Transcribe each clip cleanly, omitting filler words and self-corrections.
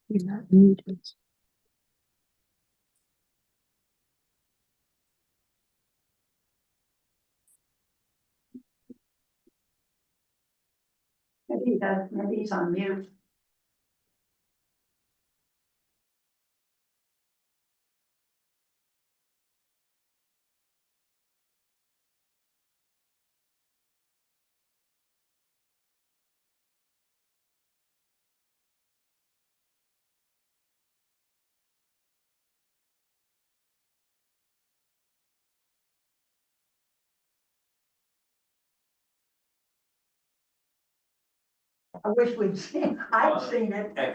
You're not muted. Maybe he's on mute. I wish we'd seen, I'd seen it. I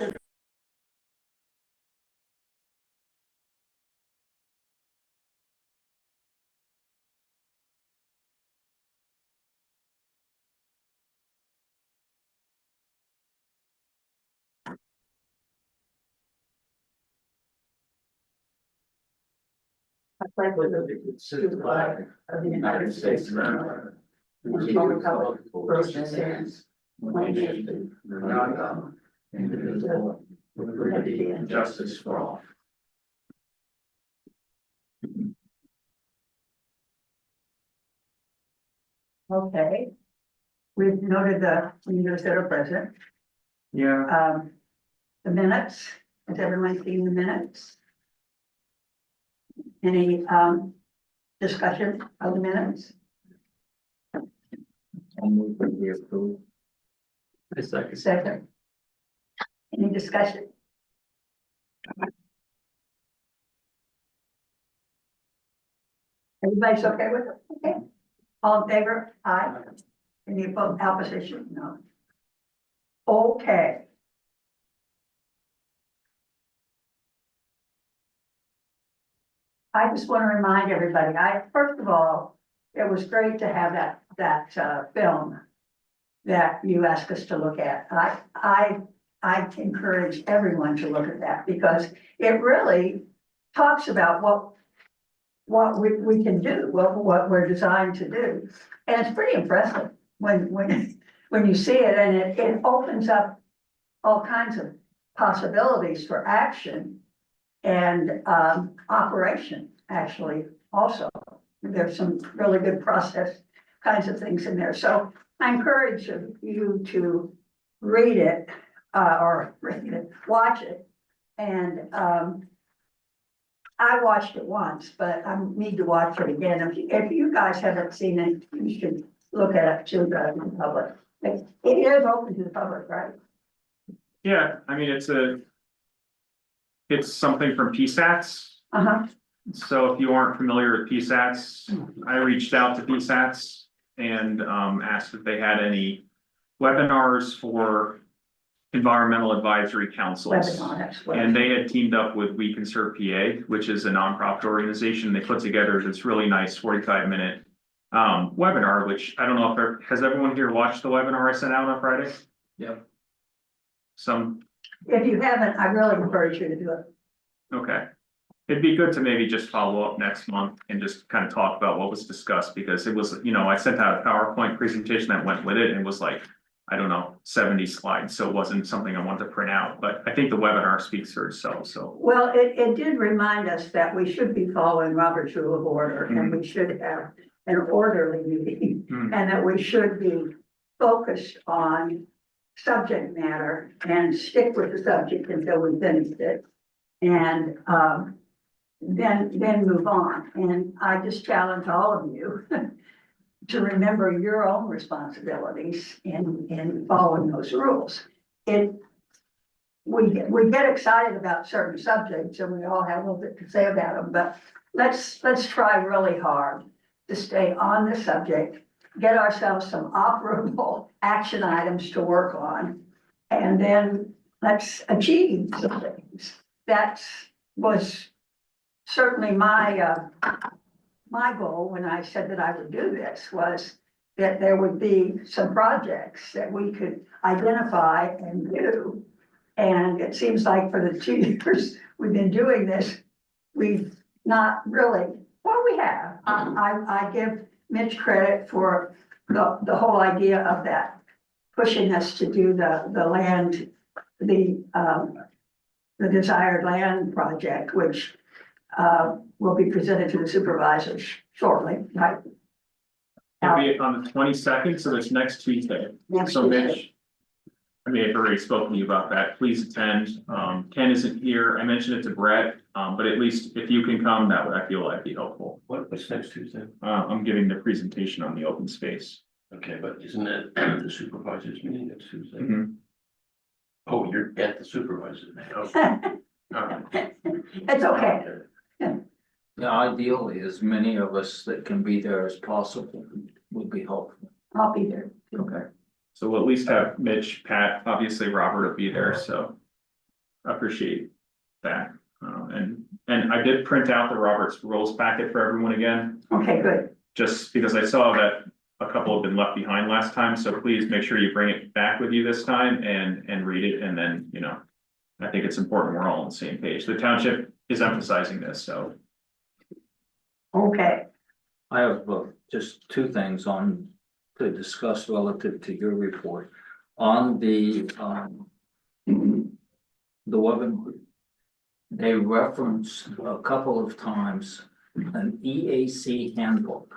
pledge allegiance to the flag of the United States of America, and to the republic for which it stands, one nation, under God, indivisible, with liberty and justice for all. Okay. We've noted the leaders that are present. Yeah, The minutes, has everyone seen the minutes? Any, discussion of the minutes? I'll move that we approve. I second. Second. Any discussion? Everybody's okay with it? Okay. All in favor? Aye. Any opposition? No. Okay. I just want to remind everybody, first of all, it was great to have that film that you asked us to look at. I encourage everyone to look at that because it really talks about what we can do, what we're designed to do. And it's pretty impressive when you see it, and it opens up all kinds of possibilities for action and operation, actually, also. There's some really good process kinds of things in there. So I encourage you to read it, watch it. And I watched it once, but I need to watch it again. If you guys haven't seen it, you should look at it too, in public. It is open to the public, right? Yeah, I mean, it's something from PSATs. Uh-huh. So if you aren't familiar with PSATs, I reached out to PSATs and asked if they had any webinars for environmental advisory councils. Webinar, that's what. And they had teamed up with We Can Serve PA, which is a nonprofit organization. They put together this really nice 45-minute webinar, which I don't know if has everyone here watched the webinar I sent out on Friday? Yep. If you haven't, I really encourage you to do it. Okay. It'd be good to maybe just follow up next month and just kind of talk about what was discussed, because it was, I sent out a PowerPoint presentation that went with it and it was like, I don't know, 70 slides. So it wasn't something I wanted to print out, but I think the webinar speaks for itself, so. Well, it did remind us that we should be following Robert's Rule of Order, and we should have an orderly meeting, and that we should be focused on subject matter and stick with the subject until we finish it. And then move on. And I just challenge all of you to remember your own responsibilities in following those rules. We get excited about certain subjects and we all have a little bit to say about them, but let's try really hard to stay on the subject, get ourselves some operable action items to work on, and then let's achieve some things. That was certainly my goal when I said that I would do this, was that there would be some projects that we could identify and do. And it seems like for the 2 years we've been doing this, we've not really, well, we have. I give Mitch credit for the whole idea of that, pushing us to do the land, the desired land project, which will be presented to the supervisors shortly, right? It'll be on the 22nd, so it's next Tuesday. Next So Tuesday. Mitch, I mean, I've already spoken to you about that. Please attend. Ken isn't here. I mentioned it to Brett, but at least if you can come, that would, I feel like be helpful. What's next Tuesday? I'm giving the presentation on the open space. Okay, but isn't that the supervisors meeting next Tuesday? Mhm. Oh, you're at the supervisors now. It's okay. Yeah, ideally, as many of us that can be there as possible would be helpful. I'll be there. Okay, so we'll at least have Mitch, Pat, obviously Robert will be there, so. I appreciate that. And I did print out the Robert's rules packet for everyone again, Okay, good. just because I saw that a couple have been left behind last time, so please make sure you bring it back with you this time and read it, and then, you know. I think it's important we're all on the same page. The township is emphasizing this, so. Okay, I have just two things on to discuss relative to your report. On the webinar, they referenced a couple of times an EAC handbook.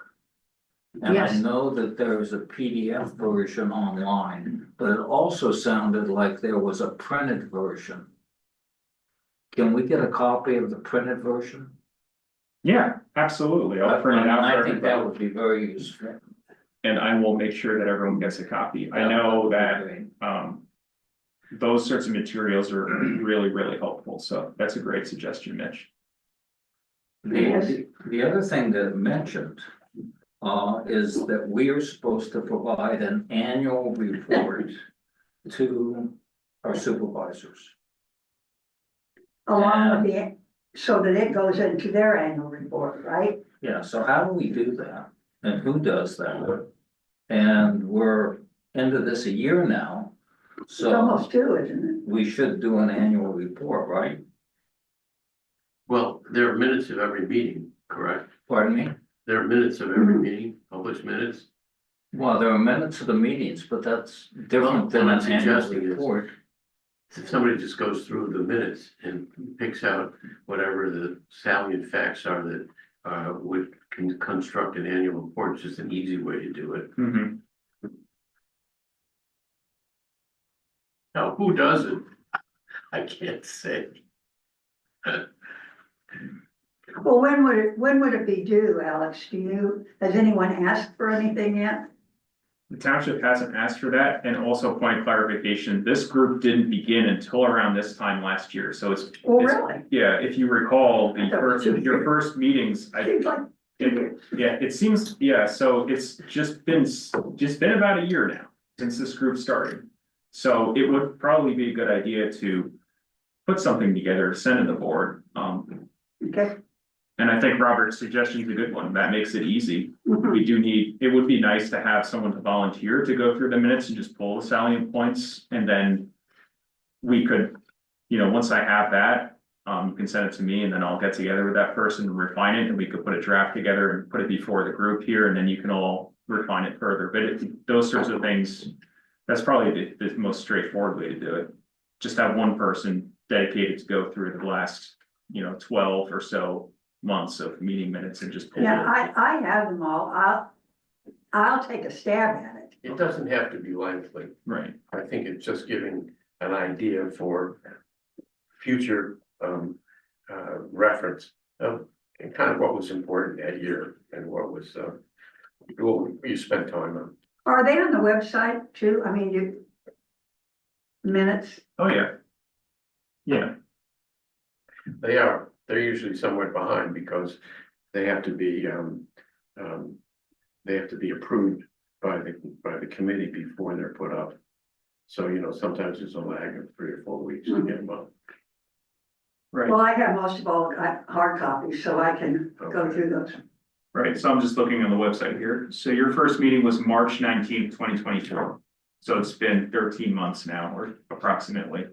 And I Yes. know that there is a PDF version online, but it also sounded like there was a printed version. Can we get a copy of the printed version? Yeah, absolutely. I'll print it out for I think that everybody, would be very useful. and I will make sure that everyone gets a copy. I know that, those sorts of materials are really, really helpful, so that's a great suggestion, Mitch. The other thing that it mentioned is that we are supposed to provide an annual report to our supervisors. along with so that it goes into their annual report, right? Yeah, so how do we do that? And who does that? And we're into this a year now, It's so almost due, isn't we should do an annual report, right? Well, there are minutes of every meeting, correct? Pardon me? There are minutes of every meeting, published minutes. Well, there are minutes of the meetings, but that's different than Well, an I'm annual suggesting is- report. If somebody just goes through the minutes and picks out whatever the salient facts are that would construct an annual report, it's just an easy way to do it. Mhm. Now, who does it? I can't say. it? Well, when would it be due, Alex? Has anyone asked for anything yet? The township hasn't asked for that, and also point of clarification, this group didn't begin until around this time last year, so it's. Oh, it's- really? Yeah, if you recall, I thought it was 2 your years. first meetings, Seems like 2 years. yeah, it seems, yeah, so it's just been about a year now since this group started. So it would probably be a good idea to put something together, send to the board, Okay. and I think Robert's suggestion is a good one, that makes it easy. Mhm. We do need, it would be nice to have someone to volunteer to go through the minutes and just pull the salient points, and then. We could, you know, once I have that, you can send it to me, and then I'll get together with that person and refine it, and we could put a draft together and put it before the group here, and then you can all refine it further, but those sorts of things. That's probably the most straightforward way to do it. Just have one person dedicated to go through the last, 12 or so months of meeting minutes and just pull it. Yeah, I have them all. I'll take a stab at it. It doesn't have to be lengthy. Right, I think it's just giving an idea for future reference of and kind of what was important that year and what was what you spent time on. Are they on the website too? I mean, minutes? oh, yeah. Yeah, They're usually somewhat behind because they have to be approved by the committee before they're put up. So, sometimes there's a lag of 3 or 4 weeks to get them up. right, Well, I have most of all hard copies, so I can go through those. right, so I'm just looking on the website here, so your first meeting was March 19th, 2024. So it's been 13 months now, or approximately,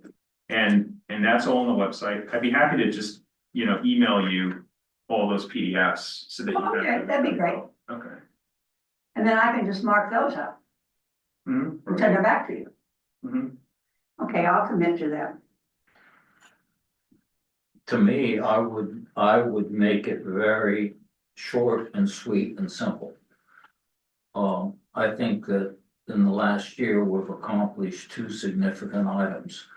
and that's all on the website. I'd be happy to just, email you all those PDFs so that you have. Okay, them. that'd be great. Okay. And then I can just mark those up Mhm. and send them back to you. Mhm. Okay, I'll commit to that. To me, I would make it very short and sweet and simple. I think that in the last year, we've accomplished two significant items.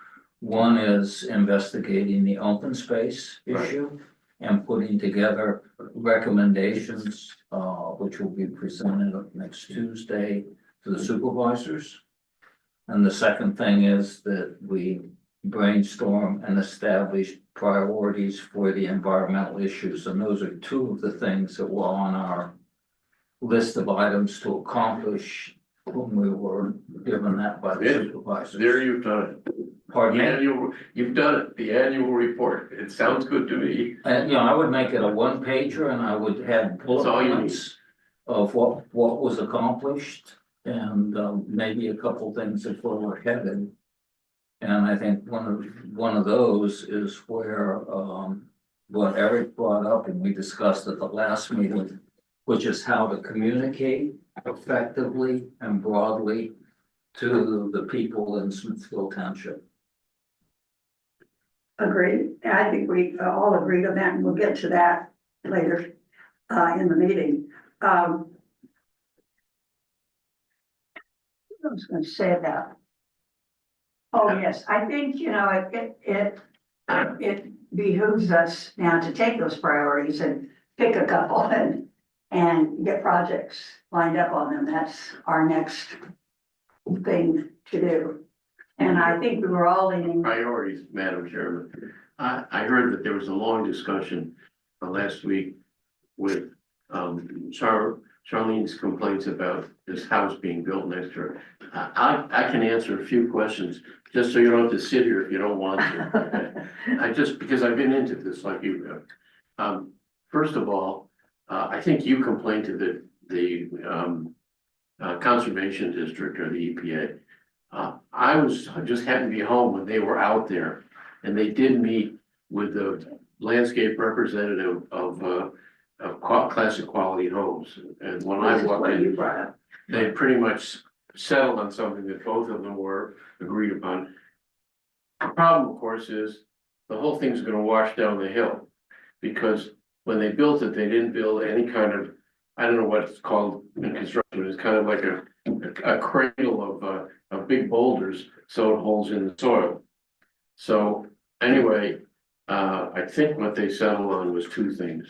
One is investigating the open space Right. issue and putting together recommendations, which will be presented next Tuesday to the supervisors. And the second thing is that we brainstorm and establish priorities for the environmental issues. And those are two of the things that were on our list of items to accomplish when we were given that by the There supervisors. you've done it. Pardon me? You've done it, the annual report. It sounds good to me. And, you know, I would make it a one pager and I would have bullet all you points of what was accomplished and, maybe a couple things of where we're headed. And I think one of those is where, what Eric brought up and we discussed at the last meeting, which is how to communicate effectively and broadly to the people in Smithfield Township. Agreed. I think we all agreed on that and we'll get to that later, in the meeting. I was gonna say that. Oh, yes, I think, you know, it behooves us now to take those priorities and pick a couple and get projects lined up on them. That's our next thing to do. And I think we were all leaning, Priorities, Madam Chairman. I heard that there was a long discussion last week with Charlene's complaints about this house being built next to her. I can answer a few questions, just so you don't have to sit here if you don't want to. Because I've been into this like you have. First of all, I think you complained to the Conservation District or the EPA. I just happened to be home when they were out there, and they did meet with the landscape representative of classic quality homes. And when I which is walked what you in, brought up. they pretty much settled on something that both of them were agreed upon. The problem, of course, is the whole thing's gonna wash down the hill. Because when they built it, they didn't build any kind of, I don't know what it's called in construction, it's kind of like a cradle of big boulders, so it holds in the soil. So anyway, I think what they settled on was two things.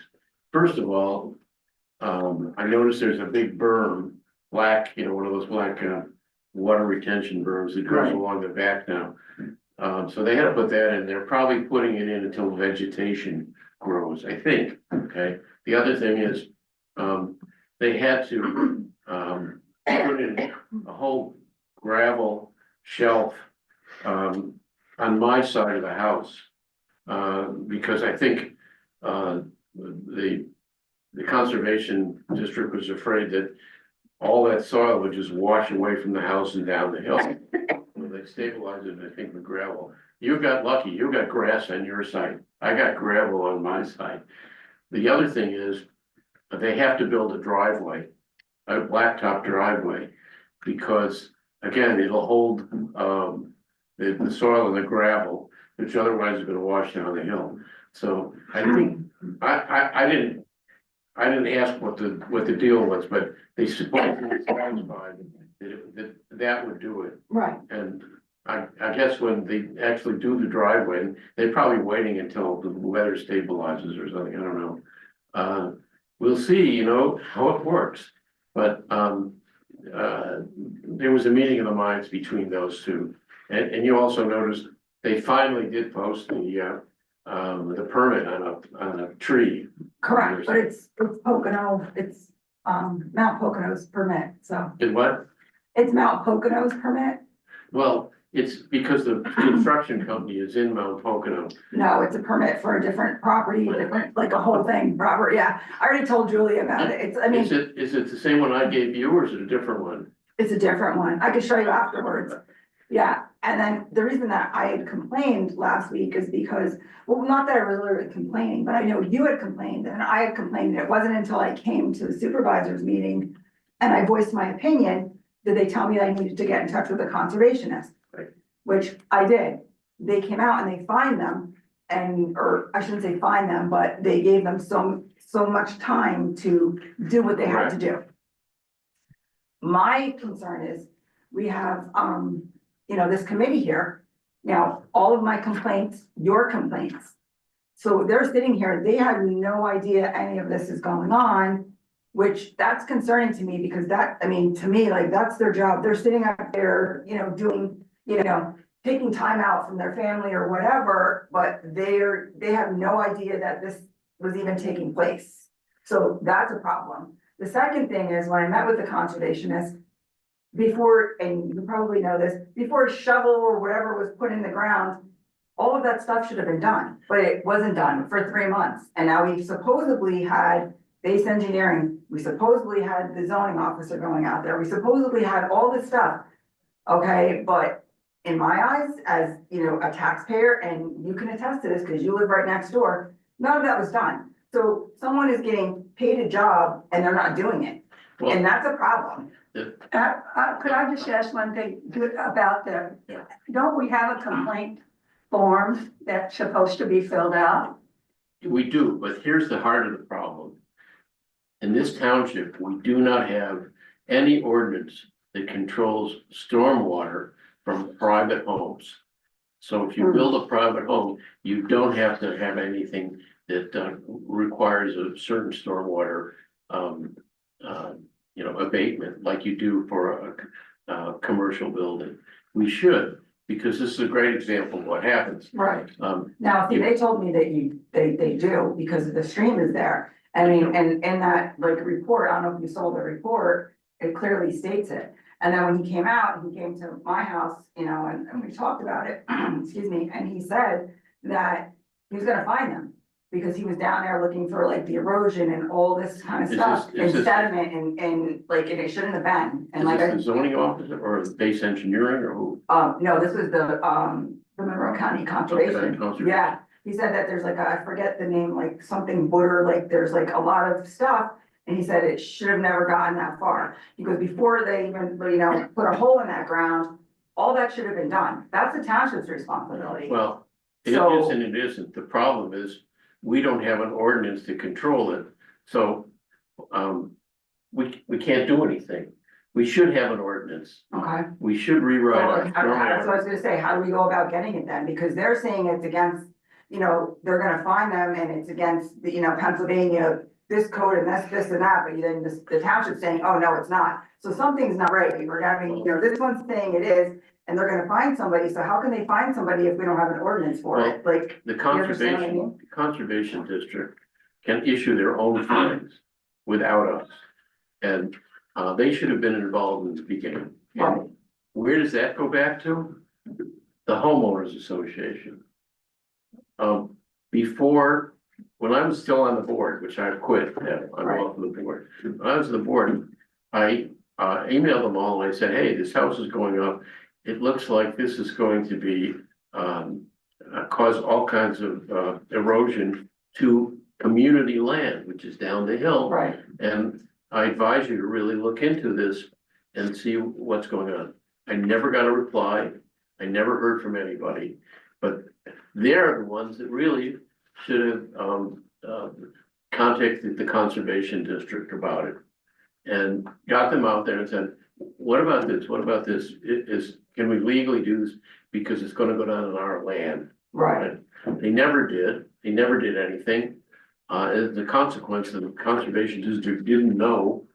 First of all, I noticed there's a big berm, black, you know, one of those black water retention berms that goes Right. along the back now. So they had to put that in. They're probably putting it in until vegetation grows, I think, okay? The other thing is, they had to, put in a whole gravel shelf, on my side of the house. Because I think, the conservation district was afraid that all that soil would just wash away from the house and down the hill. When they stabilized it, I think with gravel. You got lucky, you got grass on your side, I got gravel on my side. The other thing is, they have to build a driveway, a blacktop driveway, because again, it'll hold, the soil and the gravel, which otherwise is gonna wash down the hill. So I think, I didn't ask what the deal was, but they supposedly satisfied that would do it. Right. And I guess when they actually do the driveway, they're probably waiting until the weather stabilizes or something, I don't know. We'll see, you know, how it works, but, there was a meeting of the minds between those two. And you also noticed, they finally did post the permit on a tree. Correct, but it's Pocono, it's, Mount Pocono's permit, so Did what? it's Mount Pocono's permit. Well, it's because the construction company is in Mount Pocono. No, it's a permit for a different property, different, like a whole thing, Robert, yeah. I already told Julie about it. It's, I mean, Is it the same one I gave you, or is it a different one? it's a different one. I can show you afterwards. Yeah, and then the reason that I had complained last week is because, well, not that I was literally complaining, but I know you had complained and I had complained. And it wasn't until I came to the supervisors meeting and I voiced my opinion, did they tell me that I needed to get in touch with a conservationist? Right. Which I did. They came out and they fined them and, or I shouldn't say fine them, but they gave them so much time to do what they had to do. My concern is, we have, this committee here. Now, all of my complaints, your complaints. So they're sitting here, they have no idea any of this is going on, which that's concerning to me because that, I mean, to me, like, that's their job. They're sitting up there, doing, taking time out from their family or whatever, but they have no idea that this was even taking place. So that's a problem. The second thing is when I met with the conservationist, before, and you probably know this, before a shovel or whatever was put in the ground, all of that stuff should have been done, but it wasn't done for 3 months. And now we supposedly had base engineering, we supposedly had the zoning officer going out there, we supposedly had all this stuff. Okay, but in my eyes, as a taxpayer, and you can attest to this because you live right next door, none of that was done. So someone is getting paid a job and they're not doing it, Well, and that's a problem. Could I just ask one thing about Yeah. don't we have a complaint form that's supposed to be filled out? we do, but here's the heart of the problem. In this township, we do not have any ordinance that controls stormwater from private homes. So if you build a private home, you don't have to have anything that requires a certain stormwater abatement like you do for a commercial building. We should, because this is a great example of what happens. Right. Now, see, they told me that they do because the stream is there. I mean, and in that report, I don't know if you saw the report, it clearly states it. And then when he came out, he came to my house, and we talked about it, excuse me, and he said that he was gonna find them. Because he was down there looking for the erosion and all this kind of Is stuff, this- and is this- sediment and it shouldn't have been. And Is this the zoning officer or the base engineering or who? no, this was the Monroe County Conservation. Okay, Yeah, he said that there's I forget the name, something Booter, there's a lot of stuff. And he said it should have never gotten that far. He goes, before they even, put a hole in that ground, all that should have been done. That's the township's responsibility. Well, it So- is and it isn't. The problem is, we don't have an ordinance to control it. So, we can't do anything. We should have an ordinance. Okay. We should rewrite Well, our that's what I stormwater. was gonna say, how do we go about getting it then? Because they're saying it's against, they're gonna find them and it's against the, Pennsylvania, this code and this and that, but then the township's saying, oh, no, it's not. So something's not right. We're having, this one's saying it is, and they're gonna find somebody. So how can they find somebody if we don't have an ordinance for it? The understand what I mean? conservation district can issue their own fines without us. And, they should have been involved in the beginning. Right. Where does that go back to? The homeowners association. Before, when I was still on the board, which I've quit, I'm off of the board. When I was on the board, I emailed them all and I said, hey, this house is going up. It looks like this is going to be, cause all kinds of, erosion to community land, which is down the hill. Right. And I advise you to really look into this and see what's going on. I never got a reply. I never heard from anybody, but they're the ones that really should have contacted the conservation district about it. And got them out there and said, what about this? What about this? Can we legally do this? Because it's gonna go down on our land. Right. They never did. They never did anything. As the consequence, the conservation district didn't know.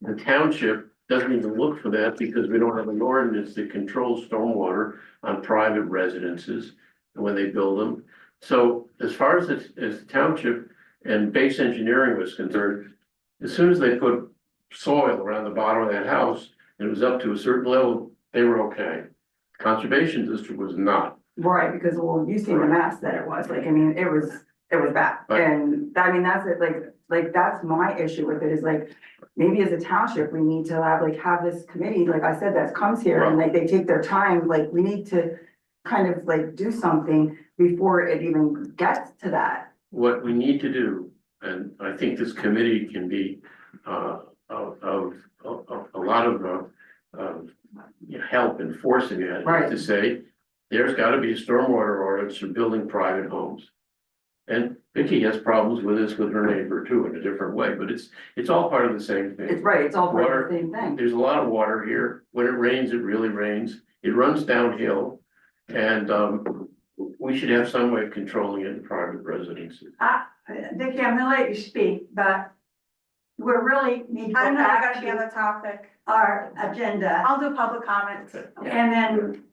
The township doesn't even look for that because we don't have an ordinance that controls stormwater on private residences when they build them. So as far as the township and base engineering was concerned, as soon as they put soil around the bottom of that house, and it was up to a certain level, they were okay. Conservation district was not. Right, because you seen the mess that it was, it was bad, Right. and that's it, that's my issue with it, is maybe as a township, we need to have this committee, like I said, that comes here and they take their time, we need to kind of do something before it even gets to that. What we need to do, and I think this committee can be a lot of help enforcing it, Right. to say, there's gotta be a stormwater ordinance for building private homes. And Vicky has problems with this with her neighbor too, in a different way, but it's all part of the same It's thing. right, it's all part Water- of the same thing. There's a lot of water here. When it rains, it really rains. It runs downhill. And, we should have some way of controlling it in private residences. Vicky, I'm gonna let you speak, but we really need to I go know, I back gotta be on to the topic. our agenda, I'll do public comments. and then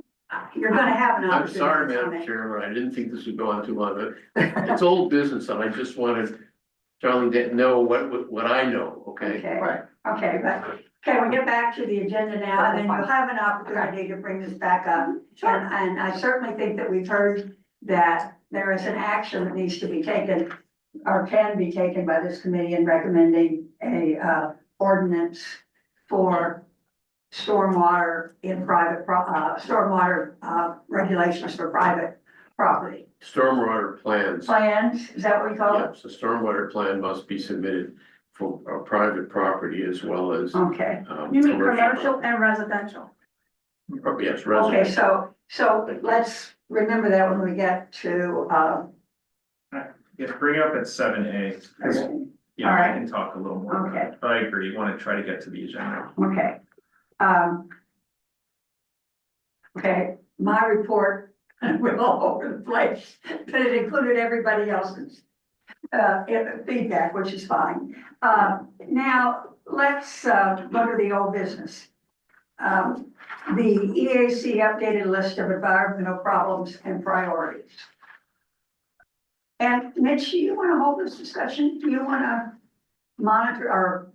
you're gonna have an I'm sorry, opportunity to Madam comment. Chairman, I didn't think this would go on too long, but it's old business and I just wanted Charlie to know what I know, okay? Okay, Right. okay, but, okay, we'll get back to the agenda now, and then you'll have an opportunity to bring this back up. And I certainly think that we've heard that there is an action that needs to be taken, or can be taken by this committee in recommending a, ordinance for stormwater in private, stormwater, regulations for private property. Stormwater plans, Plans, is that what you call it? yes, the stormwater plan must be submitted for private property as well as. Okay, You mean commercial and residential? Yes, okay, residential. so let's remember that when we get to, Yeah, bring it up at 7A. Yeah, I Alright. can talk a little more. about it, But I agree, you wanna try to get to the agenda. okay. Okay, my report went all over the place, but it included everybody else's feedback, which is fine. Now, let's go to the old business. The EAC updated list of environmental problems and priorities. And Mitch, do you want to hold this discussion? Do you want to monitor or,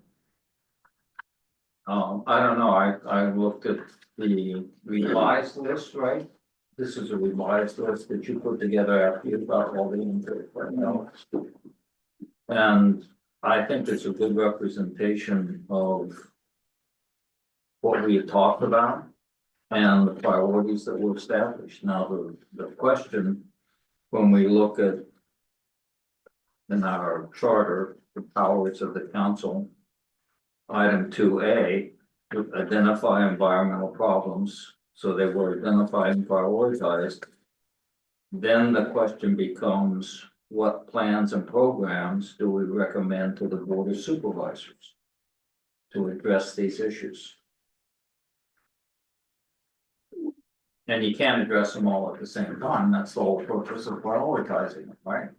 I don't know, I looked at the revised list, right? This is a revised list that you put together after you got all the input from Alex. And I think it's a good representation of what we had talked about and the priorities that were established. Now, the question, when we look at in our charter, the powers of the council, item 2A, would identify environmental problems, so they were identified and prioritized. Then the question becomes, what plans and programs do we recommend to the Board of Supervisors to address these issues? And you can't address them all at the same time, that's the whole purpose of prioritizing, right?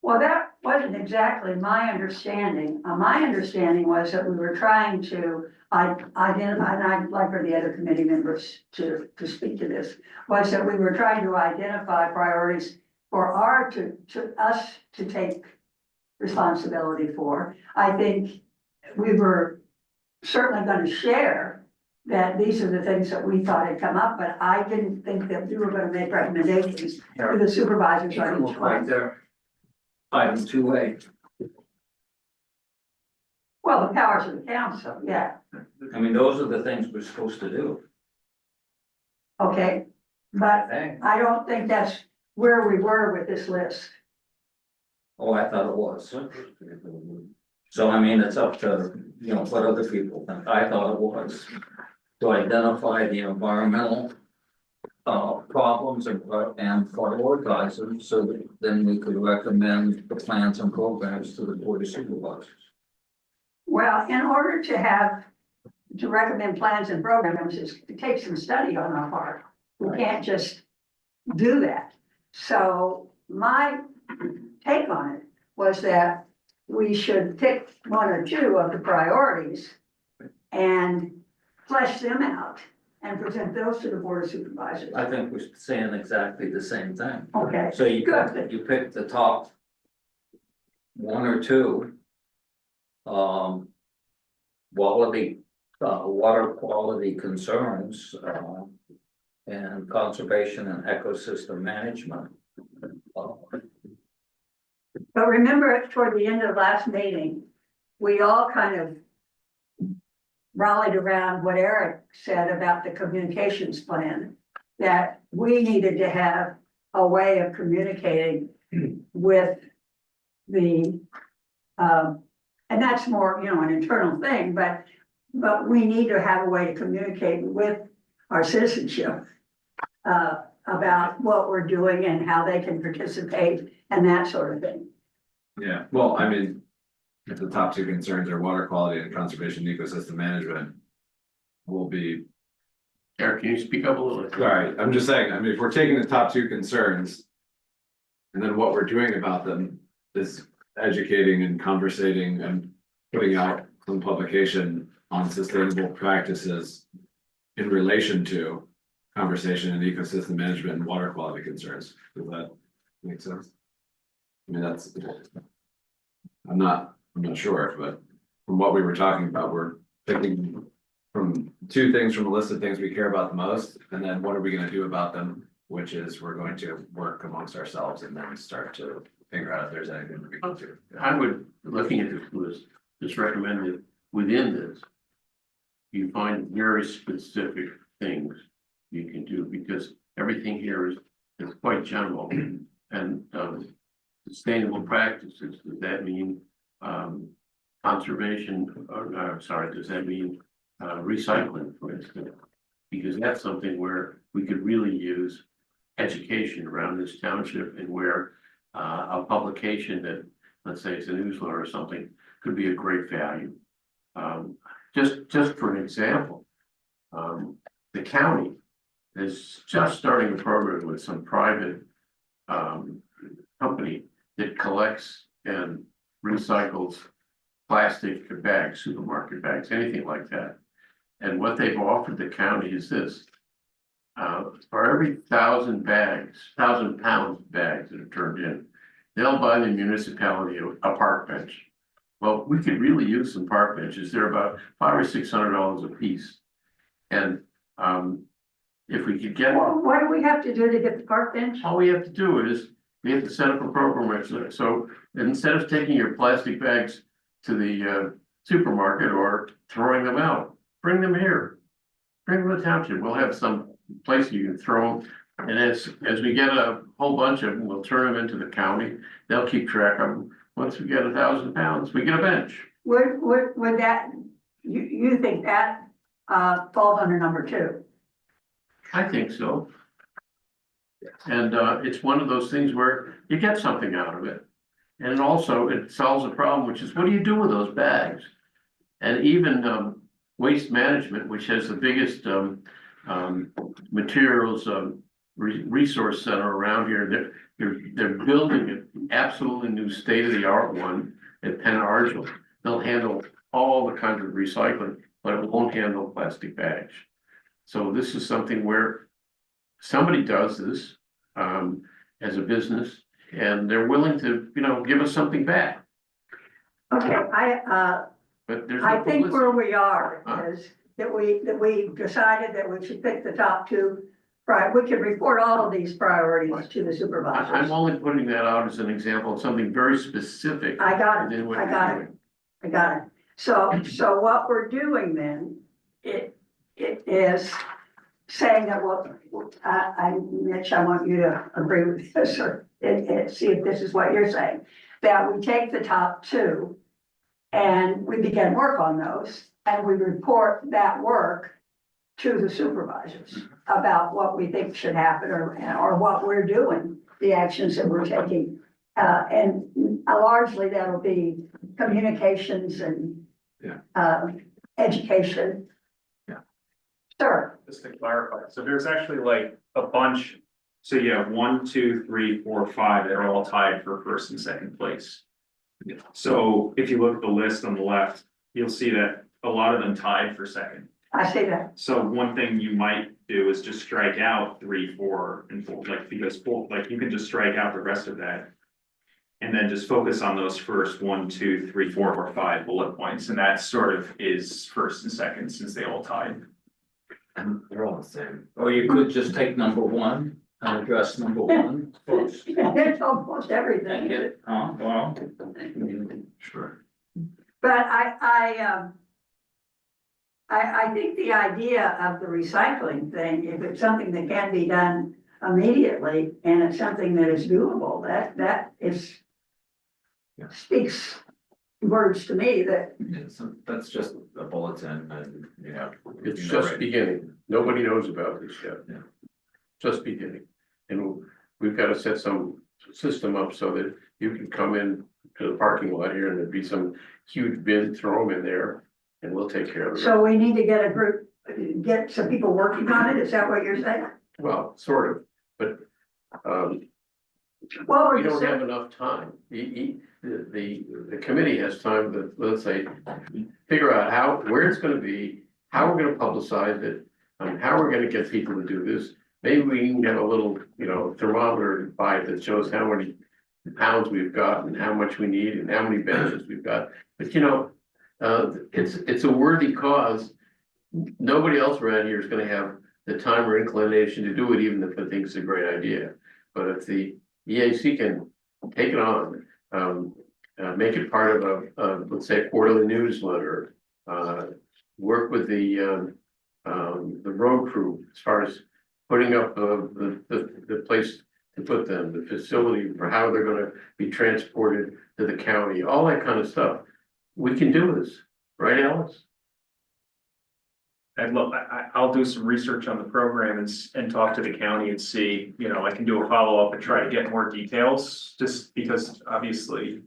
well, that wasn't exactly my understanding. My understanding was that we were trying to identify, and I'd like for the other committee members to speak to this, was that we were trying to identify priorities for us to take responsibility for. I think we were certainly going to share that these are the things that we thought had come up, but I didn't think that we were going to make recommendations to the supervisors You can on each look right one. there. Item 2A, Well, the powers of the council, yeah, I mean, those are the things we're supposed to do. okay, but Okay. I don't think that's where we were with this list. Oh, I thought it was. So I mean, it's up to, you know, what other people think. I thought it was to identify the environmental problems and prioritize them so that then we could recommend the plans and programs to the Board of Supervisors. Well, in order to recommend plans and programs, it takes some study on our part. We can't just do that. So my take on it was that we should pick one or two of the priorities and flesh them out and present those to the Board of Supervisors. I think we're saying exactly the same thing. Okay, So you Good. pick the top one or two. Water quality concerns, and conservation and ecosystem management. but remember toward the end of last meeting, we all kind of rallied around what Eric said about the communications plan, that we needed to have a way of communicating with the and that's more, you know, an internal thing, but we need to have a way to communicate with our citizenship about what we're doing and how they can participate and that sort of thing. Yeah, well, I mean, if the top two concerns are water quality and conservation and ecosystem management. Will be, Eric, can you speak up a little? sorry, I'm just saying, I mean, if we're taking the top two concerns. And then what we're doing about them is educating and conversating and putting out some publication on sustainable practices. In relation to conversation and ecosystem management and water quality concerns, does that make sense? I mean, that's. I'm not sure, but from what we were talking about, we're picking from two things from a list of things we care about the most, and then what are we gonna do about them? Which is we're going to work amongst ourselves and then start to figure out if there's anything that we can do. I would, looking at this list, just recommend that within this. You find very specific things you can do, because everything here is quite general. And sustainable practices, does that mean conservation, or sorry, does that mean recycling, for instance? Because that's something where we could really use education around this township, and where a publication that, let's say it's a newsletter or something, could be a great value. Just for an example, the county is just starting a program with some private company that collects and recycles plastic bags, supermarket bags, anything like that. And what they've offered the county is this. For every 1,000 pounds of bags that are turned in, they'll buy the municipality a park bench. Well, we could really use some park benches. They're about $500 or $600 a piece. And if we could get, Well, what do we have to do to get the park bench? all we have to do is, we have to set up a program. So instead of taking your plastic bags to the supermarket or throwing them out, bring them here. Bring them to the township. We'll have some place you can throw them. And as we get a whole bunch of them, we'll turn them into the county. They'll keep track of them. Once we get 1,000 pounds, we get a bench. Would that, you think that falls under number 2? I think so. And it's one of those things where you get something out of it. And also it solves a problem, which is, what do you do with those bags? And even waste management, which has the biggest materials resource center around here, they're building an absolutely new state-of-the-art one at Penn Argyle. They'll handle all the kinds of recycling, but it won't handle plastic bags. So this is something where somebody does this as a business, and they're willing to, you know, give us something back. Okay, But there's I no think publicity. where we are Huh? is that we decided that we should pick the top 2. Right, we can report all of these priorities to the I'm supervisors. only putting that out as an example of something very specific. I got it, within what I you're got doing. I got it. So what we're doing then, it is saying that, well, Mitch, I want you to agree with this, or see if this is what you're saying. That we take the top 2 and we begin work on those, and we report that work to the supervisors about what we think should happen, or what we're doing, the actions that we're taking. And largely that'll be communications and education. Yeah. Sure. Just to clarify, so there's actually like a bunch, so you have 1, 2, 3, 4, 5, they're all tied for first and second place. So if you look at the list on the left, you'll see that a lot of them tied for second. I see that. So one thing you might do is just strike out 3, 4, and 4, like, because 4, like, you can just strike out the rest of that. And then just focus on those first 1, 2, 3, 4, or 5 bullet points, and that sort of is first and second, since they all tied. And they're all the same. Or you could just take number 1 and address number 1 first. It's almost everything. And get it, well. Sure. But I think the idea of the recycling thing, if it's something that can be done immediately and it's something that is doable, that is Yeah. speaks words to me that, Yeah, so that's just a bulletin and, you know. It's you know, just right. beginning. Nobody knows about this yet. Yeah. Just beginning. And we've got to set some system up so that you can come in to the parking lot here and there'd be some huge bin, throw them in there and we'll take care of it. so we need to get a group, get some people working on it, is that what you're saying? Well, sort of, but, Well, we don't have enough time. The committee has time to, let's say, figure out where it's gonna be, how we're gonna publicize it, and how we're gonna get people to do this. Maybe we can get a little, thermometer by it that shows how many pounds we've got and how much we need and how many benches we've got. But it's a worthy cause. Nobody else around here is gonna have the time or inclination to do it, even if they think it's a great idea. But if the EAC can take it on, make it part of let's say, a quarterly newsletter. Work with the road crew as far as putting up the place to put them, the facility for how they're gonna be transported to the county, all that kind of stuff. We can do this, right, Alex? I'll do some research on the program and talk to the county and see, I can do a follow-up and try to get more details, just because obviously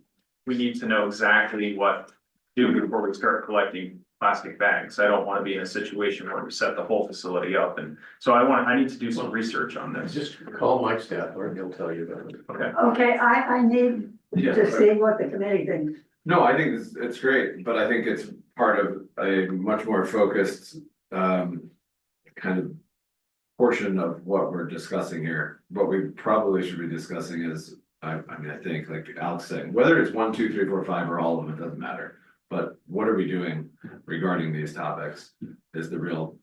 we need to know exactly what to do before we start collecting plastic bags. I don't want to be in a situation where we set the whole facility up, and so I need to do some research on this. Just call Mike Statler and he'll tell you about it. Okay. Okay, I need Yeah. to see what the committee thinks. No, I think it's great, but I think it's part of a much more focused, kind of portion of what we're discussing here. What we probably should be discussing is, I think, like Alex saying, whether it's 1, 2, 3, 4, 5, or all of them, it doesn't matter. But what are we doing regarding these topics is the real,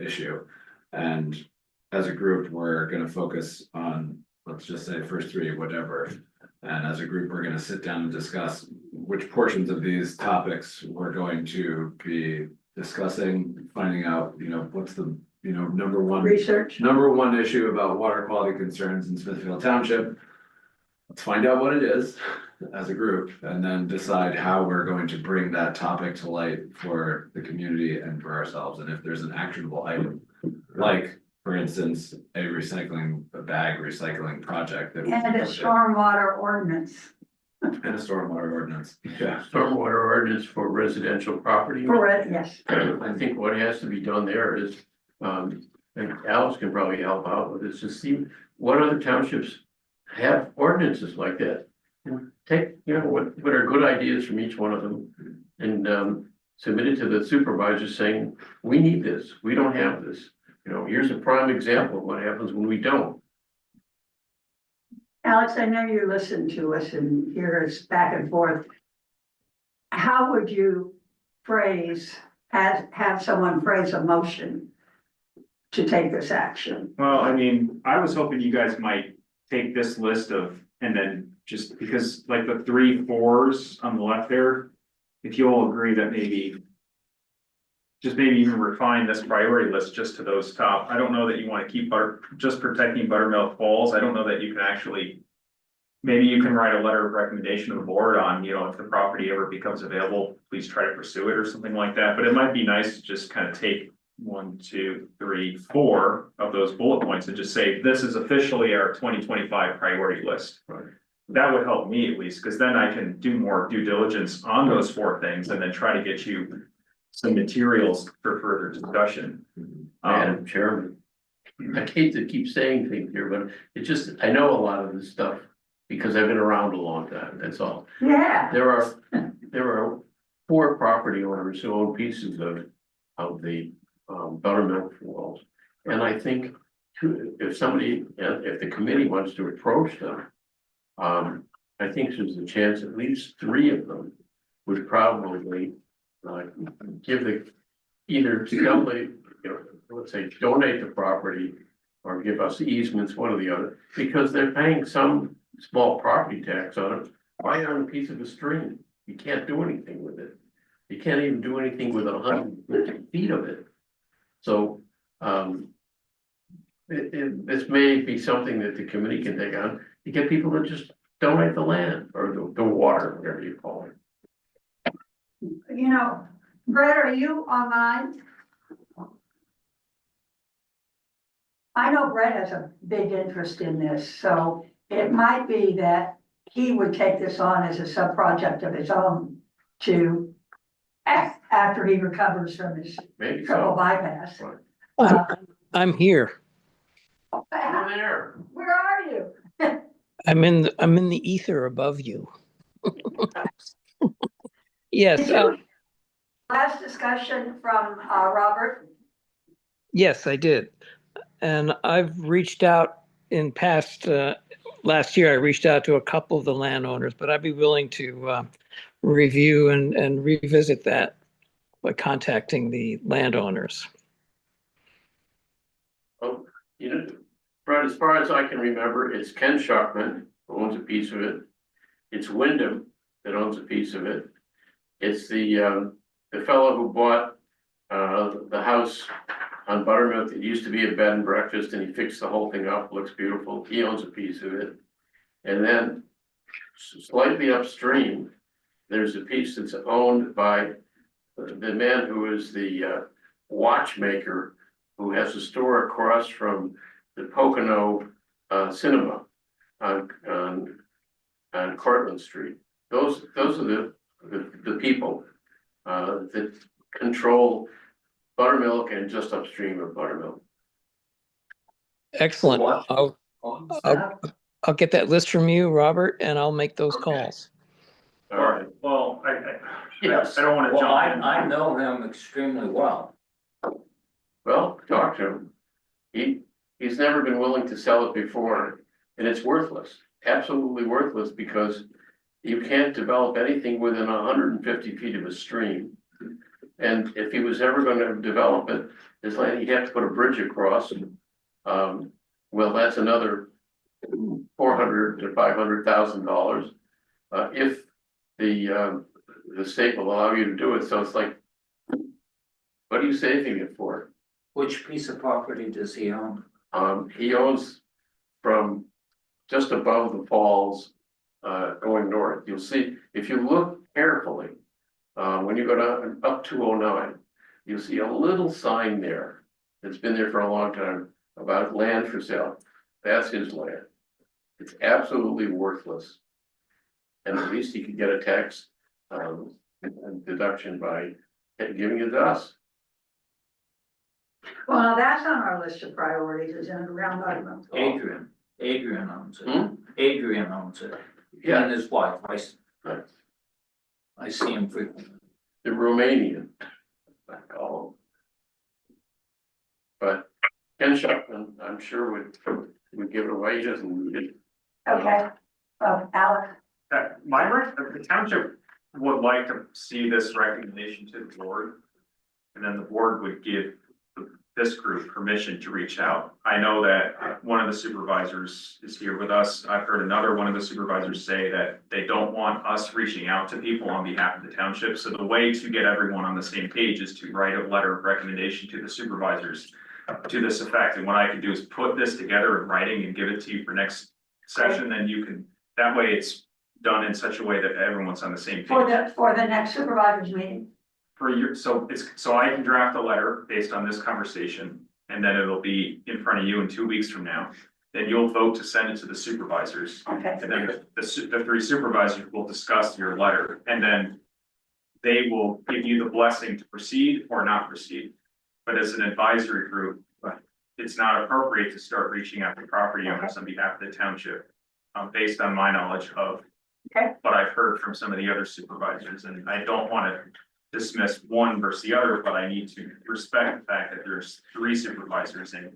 issue. And as a group, we're gonna focus on, let's just say, first 3, whatever. And as a group, we're gonna sit down and discuss which portions of these topics we're going to be discussing, finding out, what's the, number one issue about water quality concerns in Smithfield Township. Let's find out what it is as a group and then decide how we're going to bring that topic to light for the community and for ourselves. And if there's an actionable item, like, for instance, a bag recycling project that. And a stormwater ordinance And a stormwater ordinance. Yeah. Stormwater ordinance for residential property. for it, yes. I think what has to be done there is, and Alex can probably help out with this, to see what other townships have ordinances like that. And take, what are good ideas from each one of them and submit it to the supervisor saying, we need this, we don't have this. Here's a prime example of what happens when we don't. Alex, I know you listen to us and hear us back and forth. How would you have someone phrase a motion to take this action? Well, I was hoping you guys might take this list and then just because like the 3 4s on the left there, if you all agree that maybe even refine this priority list just to those top. I don't know that you want to keep just protecting Buttermilk Falls. I don't know that you can actually, maybe you can write a letter of recommendation to the board on, if the property ever becomes available, please try to pursue it or something like that. But it might be nice to just kind of take 1, 2, 3, 4 of those bullet points and just say, this is officially our 2025 priority list. Right. That would help me at least, because then I can do more due diligence on those 4 things and then try to get you some materials for further discussion. Madam Chairman, I hate to keep saying things here, but I know a lot of this stuff because I've been around a long time, that's all. Yeah, There are 4 property owners who own pieces of the Buttermilk Falls. And I think if the committee wants to approach them, I think there's a chance at least 3 of them would probably either sell let's say donate the property or give us easements, one or the other, because they're paying some small property tax on it, right on a piece of a stream. You can't do anything with it. You can't even do anything with 150 feet of it. So, this may be something that the committee can take on to get people to just donate the land or the water, whatever you call it. You know, Brett, are you online? I know Brett has a big interest in this, so it might be that he would take this on as a sub-project of his own to, after he recovers from his Maybe triple so. bypass. Right. I'm here. Over there. Where are you? I'm in the ether above you. Yes, Did you, last discussion from, Robert? yes, I did. And I've reached out in past, last year, I reached out to a couple of the landowners, but I'd be willing to review and revisit that by contacting the landowners. Oh, you know, Brett, as far as I can remember, it's Ken Schuckman who owns a piece of it. It's Wyndham that owns a piece of it. It's the fellow who bought, the house on Buttermilk that used to be a bed and breakfast, and he fixed the whole thing up, looks beautiful. He owns a piece of it. And then slightly upstream, there's a piece that's owned by the man who is the watchmaker who has a store across from the Pocono Cinema on Cortlandt Street. Those are the people that control Buttermilk and just upstream of Buttermilk. Excellent. I'll get that list from you, Robert, and I'll make those calls. All right. Well, I Yes. don't wanna Well, jump in. I know him extremely well. Well, talk to him. He's never been willing to sell it before, and it's worthless, absolutely worthless, because you can't develop anything within 150 feet of a stream. And if he was ever gonna develop it, it's like he'd have to put a bridge across. Well, that's another $400,000 to $500,000. If the state will allow you to do it, so it's like, what are you saving it for? Which piece of property does he own? He owns from just above the falls, going north. You'll see, if you look carefully, when you go down up 209, you'll see a little sign there that's been there for a long time about land for sale. That's his land. It's absolutely worthless. And at least he could get a tax, deduction by giving it to us. Well, that's on our list of priorities, is in around Buttermilk. Adrian owns it. Hmm? Adrian owns it. He Yeah, and his wife, right. I see him frequently. The Romanian. I call him. But Ken Schuckman, I'm sure would give it away, he doesn't need it. Okay, Alex, The township would like to see this recommendation to the board. And then the board would give this group permission to reach out. I know that one of the supervisors is here with us. I've heard another one of the supervisors say that they don't want us reaching out to people on behalf of the township. So the way to get everyone on the same page is to write a letter of recommendation to the supervisors to this effect. And what I could do is put this together in writing and give it to you for next session. Then you can, that way it's done in such a way that everyone's on the same page. for the next supervisors meeting. For your, so I can draft a letter based on this conversation, and then it'll be in front of you in 2 weeks from now. Then you'll vote to send it to the supervisors, Okay, and then the three supervisors will discuss your letter, and then they will give you the blessing to proceed or not proceed. But as an advisory group, it's not appropriate to start reaching out to property owners on behalf of the township, based on my knowledge of what I've heard from some of the other supervisors, and I don't want to dismiss one versus the other, but I need to respect the fact that there's three supervisors, and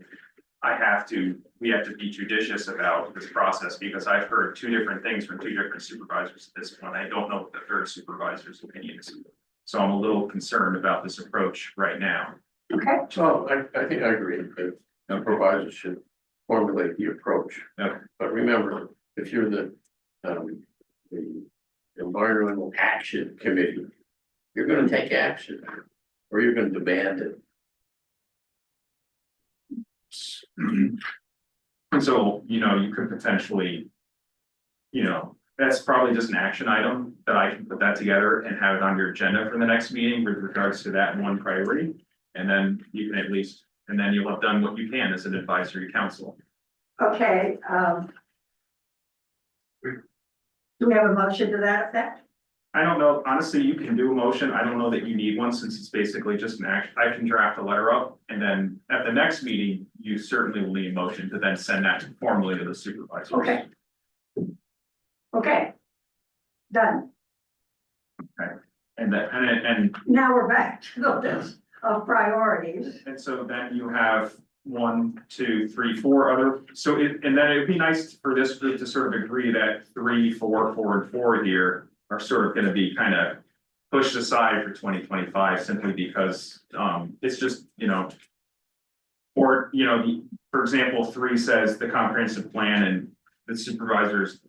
we have to be judicious about this process, because I've heard two different things from two different supervisors at this point. I don't know what the third supervisor's opinion is. So I'm a little concerned about this approach right now. okay, So I think I agree that the providers should formulate the approach. Okay. But remember, if you're the environmental action committee, you're gonna take action or you're gonna demand it. And so, you could potentially, That's probably just an action item that I can put that together and have it on your agenda for the next meeting with regards to that one priority. And then you can at least, and then you'll have done what you can as an advisory council. Okay, do we have a motion to that effect? I don't know, honestly, you can do a motion. I don't know that you need one since it's basically just an action. I can draft a letter up and then at the next meeting, you certainly will need a motion to then send that formally to the supervisors. Okay. Okay. Done. And that, and Now we're back to the list of priorities. And so then you have 1, 2, 3, 4 other, so it, and then it'd be nice for this group to sort of agree that 3, 4, 4, and 4 here are sort of gonna be kind of pushed aside for 2025 simply because, it's just, you know. Or, you know, for example, 3 says the comprehensive plan and the supervisors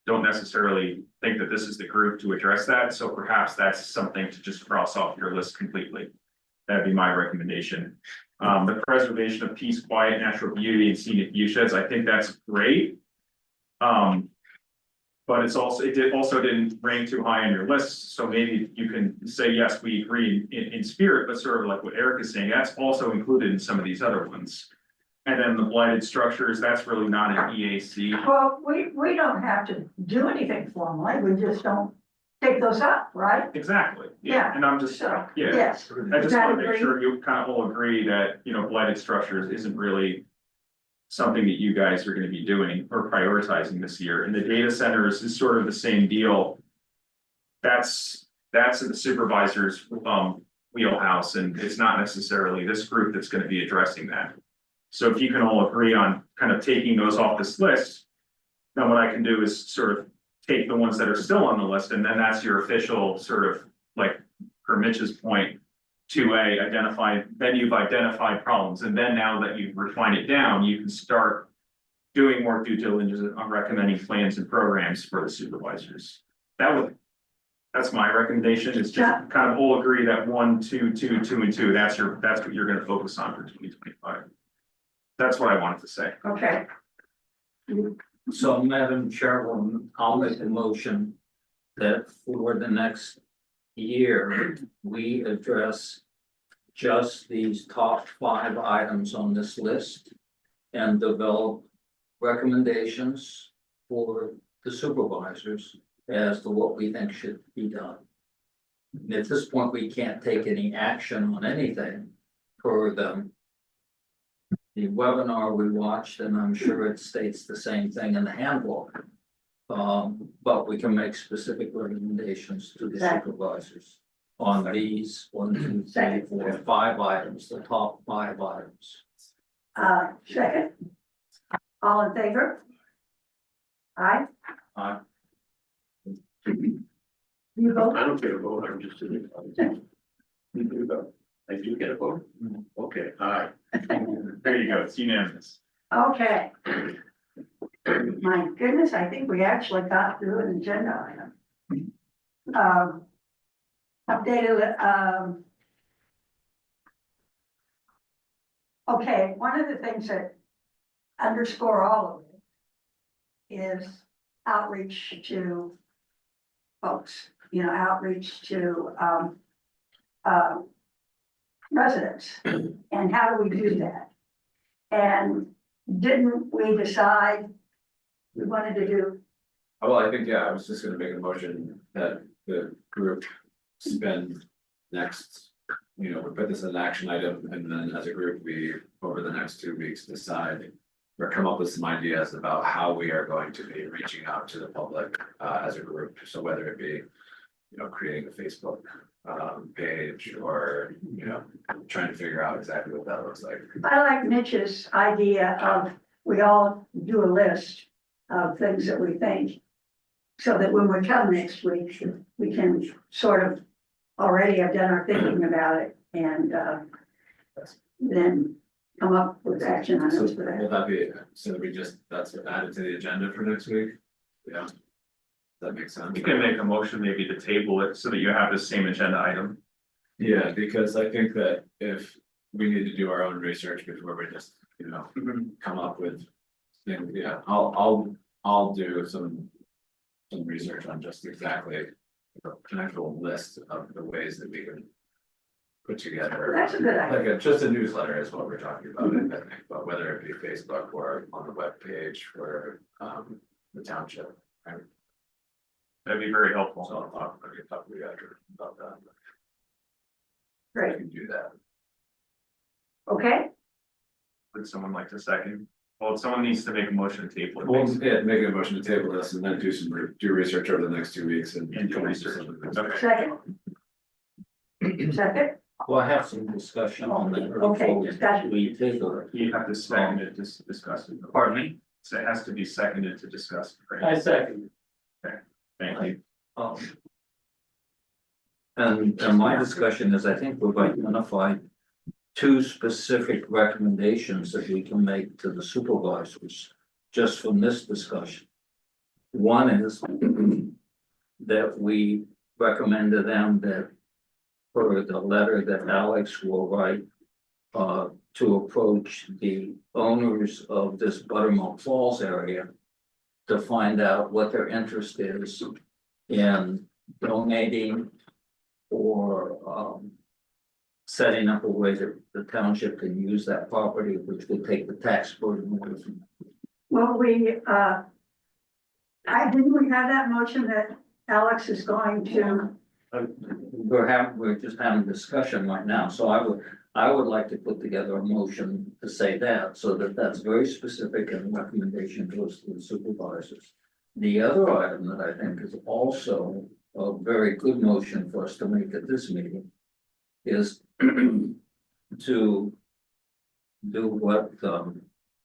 don't necessarily think that this is the group to address that, so perhaps that's something to just cross off your list completely. That'd be my recommendation. The preservation of peace, quiet, natural beauty and scenic viewsheds, I think that's great. But it's also, it also didn't rank too high on your list, so maybe you can say, yes, we agree in spirit, but sort of like what Eric is saying, that's also included in some of these other ones. And then the blighted structures, that's really not an EAC. Well, we don't have to do anything formally, we just don't take those up, right? Exactly, Yeah. yeah, and I'm just, So, yeah, yes. I just That wanna make agree? sure you kind of all agree that, you know, blighted structures isn't really. Something that you guys are gonna be doing or prioritizing this year, and the data centers is sort of the same deal. That's in the supervisor's wheelhouse, and it's not necessarily this group that's gonna be addressing that. So if you can all agree on kind of taking those off this list. Then what I can do is sort of take the ones that are still on the list, and then that's your official sort of like, per Mitch's point. 2A, identify, then you've identified problems, and then now that you've refined it down, you can start. Doing more due diligence on recommending plans and programs for the supervisors. That's my recommendation, is just kind of all agree that 1, 2, 2, 2, and 2, that's what you're gonna focus on for 2025. That's what I wanted to say. Okay. So, Madam Chairwoman, I'll make a motion that for the next year, we address just these top 5 items on this list and develop recommendations for the supervisors as to what we think should be done. And at this point, we can't take any action on anything for them. The webinar we watched, and I'm sure it states the same thing in the handbook. But we can make specific recommendations to the Exactly. supervisors on these 1, 2, 3, 4, 5 items, the top 5 items. Second. All in favor? Aye. You vote? I don't get a vote, I'm just sitting. You do though. I do get a vote? Okay, aye. There you go, it's unanimous. Okay. My goodness, I think we actually got through an agenda item. Updated, okay, one of the things that underscore all of it is outreach to folks, you know, outreach to, residents. And how do we do that? And didn't we decide we wanted to do, Well, I think, yeah, I was just gonna make a motion that the group spend next, you know, we put this as an action item, and then as a group, we, over the next 2 weeks, decide. Or come up with some ideas about how we are going to be reaching out to the public, as a group, so whether it be. You know, creating a Facebook, page, or, you know, trying to figure out exactly what that looks like. I like Mitch's idea of, we all do a list of things that we think. So that when we come next week, we can sort of already have done our thinking about it and, then come up with action So items for will that. that be, so we just, that's added to the agenda for next week? Yeah. That makes sense. You can make a motion maybe to table it so that you have the same agenda item. Yeah, because I think that if we need to do our own research before we just, you know, come up with things, yeah, I'll do some some research on just exactly an actual list of the ways that we can put together. That's a good idea. Just a newsletter is what we're talking about, I think, but whether it be Facebook or on the webpage for the township. Right? That'd be very So helpful. I can talk to you after about that. I Great, can do that. okay, Would someone like to second? Well, someone needs to make a motion to table it. Well, basically. yeah, make a motion to table this and then do research over the next 2 weeks and. And do come up with research. something. Okay. second, Well, I have some discussion on that. Okay, discussion. We table it. You have to second it to discuss it. Pardon me? So it has to be seconded to discuss. Right? second. Thank you. Um. And my discussion is, I think we've identified two specific recommendations that we can make to the supervisors just from this discussion. One is that we recommend to them that for the letter that Alex will write to approach the owners of this Buttermilk Falls area to find out what their interest is in donating or setting up a way that the township can use that property, which would take the tax burden away from them. well, didn't we have that motion that Alex is going to, We're just having a discussion right now, so I would like to put together a motion to say that, so that that's very specific and recommendation goes to the supervisors. The other item that I think is also a very good motion for us to make at this meeting is to do what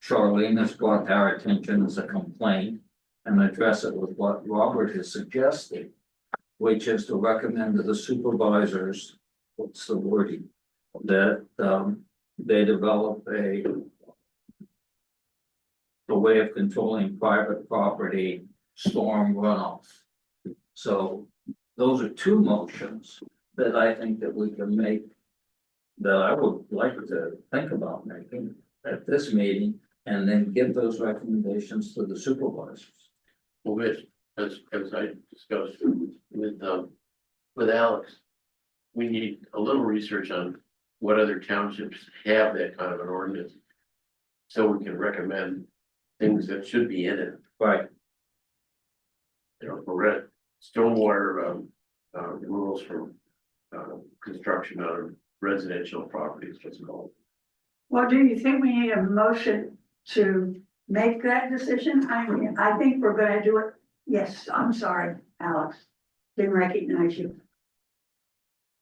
Charlene has brought to our attention as a complaint and address it with what Robert has suggested, which is to recommend to the supervisors, what's the wording? That they develop a way of controlling private property storm runoff. So those are two motions that I think that we can make, that I would like to think about making at this meeting, and then give those recommendations to the supervisors. Well, Mitch, as I discussed with Alex, we need a little research on what other townships have that kind of an ordinance. So we can recommend things that should be in it, Right. you know, for stormwater, rules for, construction on residential properties, what's it called. well, do you think we need a motion to make that decision? I mean, I think we're gonna do it. Yes, I'm sorry, Alex, didn't recognize you.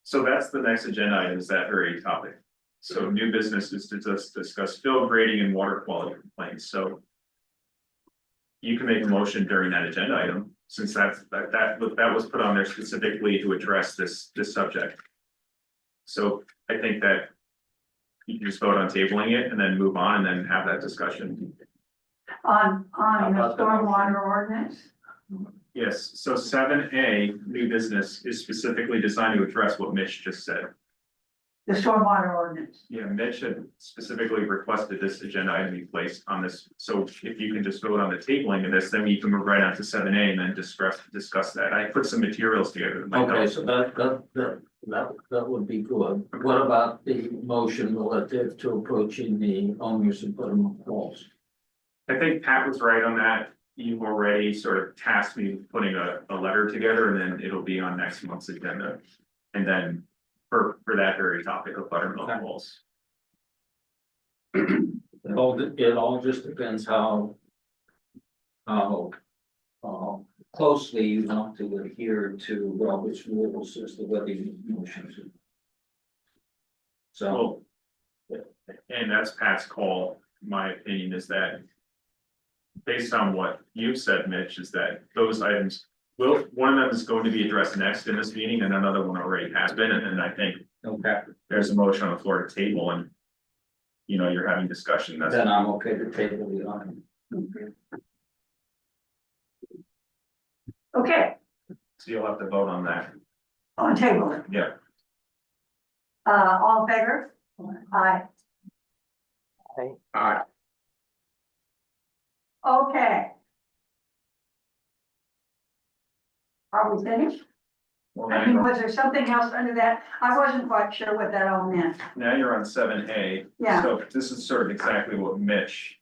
So that's the next agenda item, is that very topic. So new business is to just discuss fill grading and water quality complaints, so. You can make a motion during that agenda item, since that was put on there specifically to address this subject. So I think that. You can just vote on tabling it and then move on and then have that discussion. On the stormwater ordinance, Yes, so 7A, new business, is specifically designed to address what Mitch just said. the stormwater ordinance. Yeah, Mitch had specifically requested this agenda item be placed on this, so if you can just vote on the tabling of this, then you can move right on to 7A and then discuss that. I put some materials together. in my Okay, notes. so that would be good. What about the motion relative to approaching the owners of Buttermilk Falls? I think Pat was right on that. You've already sort of tasked me with putting a letter together, and then it'll be on next month's agenda. And then for that very topic of Buttermilk Okay. Falls. It all just depends how closely you want to adhere to Robert's rules as to whether you motions. So, And that's Pat's call. My opinion is that. Based on what you've said, Mitch, is that those items, one of them is going to be addressed next in this meeting and another one already has been, and then I think okay, there's a motion on the floor to table and. You know, you're having discussion, that's. then I'm okay to table the item. Okay, So you'll have to vote on that, on table it. yeah. All in favor? Aye. Alright, Okay. Are we finished? Well, I mean, was there something else under that? I wasn't quite sure what that all meant. now you're on 7A. Yeah. So this is sort of exactly what Mitch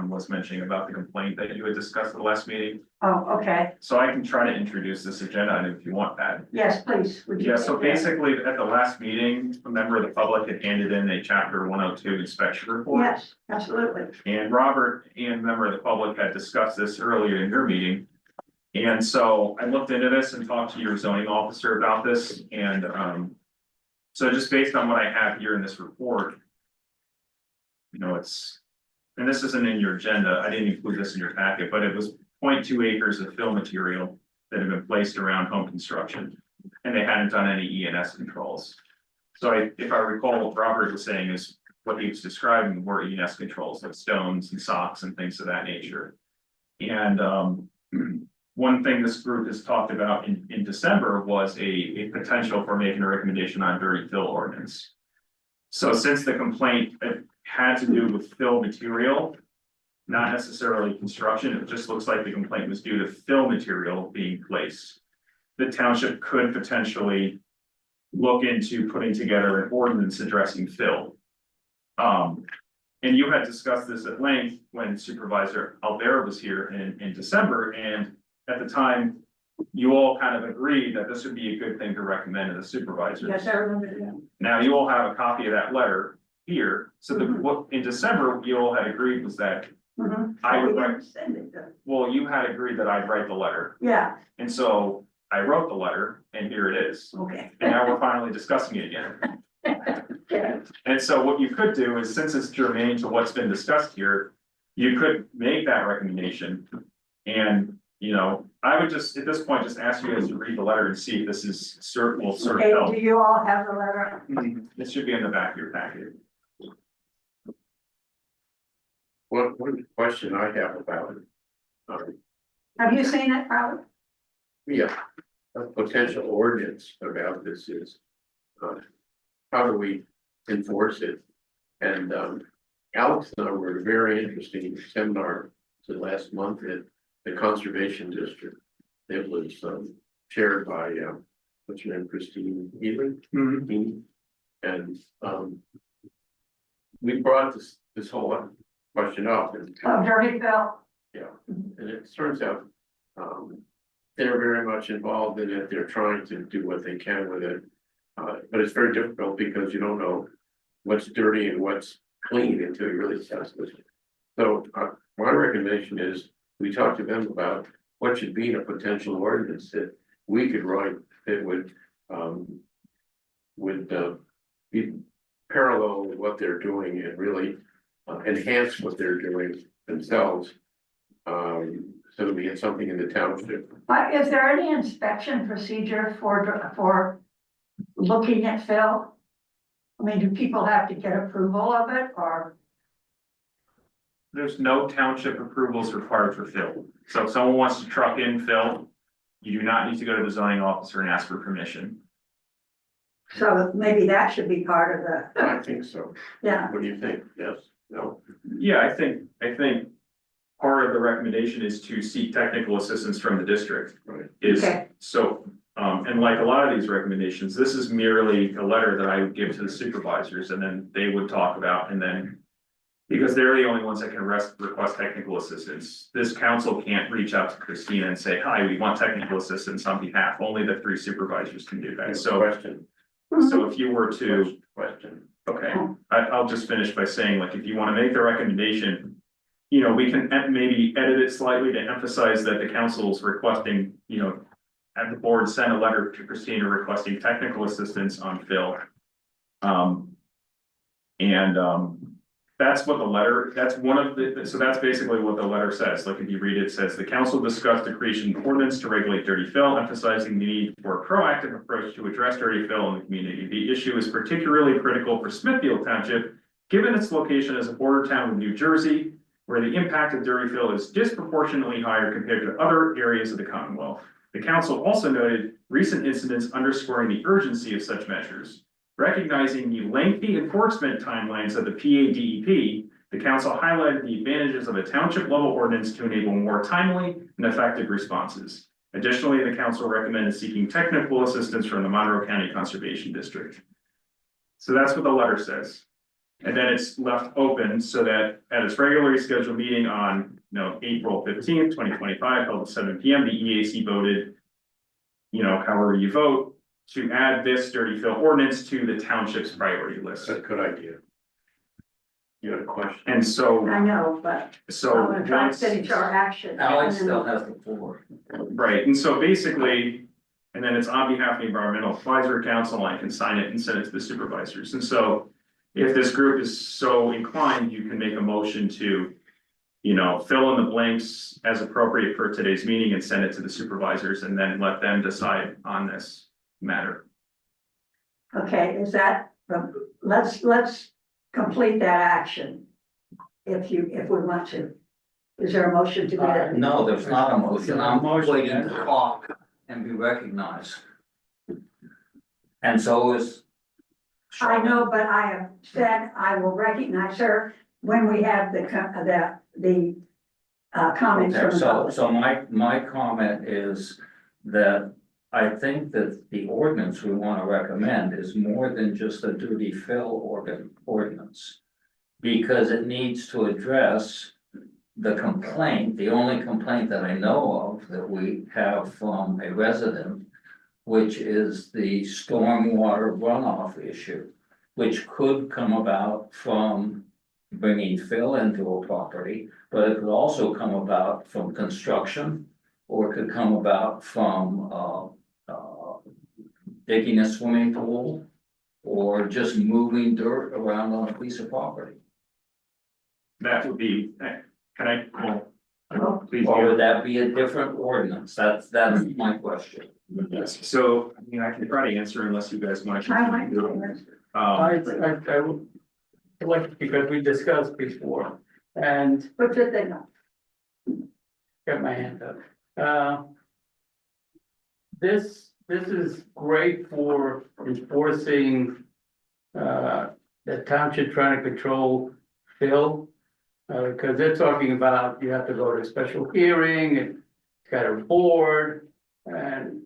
was mentioning about the complaint that you had discussed at the last meeting. Oh, okay. So I can try to introduce this agenda item if you want that. Yes, please. Would you Yeah, so take that? basically at the last meeting, a member of the public had handed in a chapter 102 inspection report. Yes, absolutely. And Robert and a member of the public had discussed this earlier in your meeting. And so I looked into this and talked to your zoning officer about this and so just based on what I have here in this report. You know, and this isn't in your agenda, I didn't include this in your packet, but it was 0.2 acres of fill material that had been placed around home construction. And they hadn't done any ENS controls. So if I recall, what Robert was saying is what he was describing were ENS controls, like stones and socks and things of that nature. And one thing this group has talked about in December was a potential for making a recommendation on dirty fill ordinance. So since the complaint had to do with fill material, not necessarily construction, it just looks like the complaint was due to fill material being placed. The township could potentially look into putting together an ordinance addressing fill. And you had discussed this at length when Supervisor Albert was here in December, and at the time, you all kind of agreed that this would be a good thing to recommend to the supervisors. Yes, I remember that. Now, you all have a copy of that letter here, so what in December, you all had agreed was that, Mhm. I would We rec- didn't send it though. well, you had agreed that I'd write the letter. Yeah, And so I wrote the letter and here it is. okay. And now we're finally discussing it again. Okay. And so what you could do is, since it's germane to what's been discussed here, you could make that recommendation. And, you know, I would just, at this point, just ask you guys to read the letter and see if this is will sort of Okay, help. do you all have the letter? This should be in the back of your packet. One question I have about it. Have you seen it, Robert? Yeah, a potential ordinance about this is, how do we enforce it? And, Alex and I were at a very interesting seminar, last month at the Conservation District. It was, chaired by, what's your name, Christine Healy? And, we brought this whole question up and. Oh, Dirty Bill. Yeah, and it turns out, they're very much involved in it, they're trying to do what they can with it. But it's very difficult because you don't know what's dirty and what's clean until you really test it. So, my recommendation is, we talk to them about what should be in a potential ordinance that we could write that would be parallel with what they're doing and really enhance what they're doing themselves. So we get something in the township. Is there any inspection procedure for looking at fill? I mean, do people have to get approval of it or? There's no township approvals required for fill. So if someone wants to truck in fill, you do not need to go to the zoning officer and ask for permission. So maybe that should be part of I think so. yeah, What do you think? Yes? No? Yeah, I think part of the recommendation is to seek technical assistance from the district. Right. Is, Okay. so, and like a lot of these recommendations, this is merely a letter that I would give to the supervisors and then they would talk about and then. Because they're the only ones that can request technical assistance. This council can't reach out to Christina and say, hi, we want technical assistance on behalf. Only the 3 supervisors can do that. So, Question. so if you were to, Question. okay, I'll just finish by saying, like, if you want to make the recommendation. You know, we can maybe edit it slightly to emphasize that the council is requesting, you know. Have the board send a letter to Christina requesting technical assistance on fill. That's what the letter, that's one of the, so that's basically what the letter says. Like, if you read it, it says the council discussed the creation of ordinance to regulate dirty fill, emphasizing the need for a proactive approach to address dirty fill in the community. The issue is particularly critical for Smithfield Township, given its location as a border town with New Jersey, where the impact of dirty fill is disproportionately higher compared to other areas of the Commonwealth. The council also noted recent incidents underscoring the urgency of such measures. Recognizing the lengthy enforcement timelines of the PADEP, the council highlighted the advantages of a township level ordinance to enable more timely and effective responses. Additionally, the council recommended seeking technical assistance from the Monroe County Conservation District. So that's what the letter says. And then it's left open so that at its regularly scheduled meeting on, April 15th, 2025, held at 7 PM, the EAC voted, however you vote, to add this dirty fill ordinance to the township's priority list. That's a good idea. You had a question? And so, I know, but so. I'm gonna try to once- finish our action. Alex and then- still has the floor. Right, and so basically, and then it's on behalf of the Environmental Advisory Council, I can sign it and send it to the supervisors, and so. If this group is so inclined, you can make a motion to. Fill in the blanks as appropriate for today's meeting and send it to the supervisors and then let them decide on this matter. Okay, is that, let's complete that action. If we want to. Is there a motion to do that? No, there's not a motion. I'm Motion, waiting yeah. to talk and be recognized. And so is. I know, but I have said I will recognize her when we have the comments Okay, from the so, public. so my comment is that I think that the ordinance we want to recommend is more than just a duty fill ordinance. Because it needs to address the complaint, the only complaint that I know of that we have from a resident, which is the stormwater runoff issue, which could come about from bringing fill into a property, but it could also come about from construction, or it could come about from digging a swimming pool, or just moving dirt around on a piece of property. That would be, can I, please. Or would that be a different ordinance? That's my question. Yes, so, I can try to answer unless you guys want to. I like continue. it. I would like, because we discussed before, and Put it in. got my hand up. This is great for enforcing, the township trying to control fill. Because they're talking about you have to go to a special hearing and it's got a board and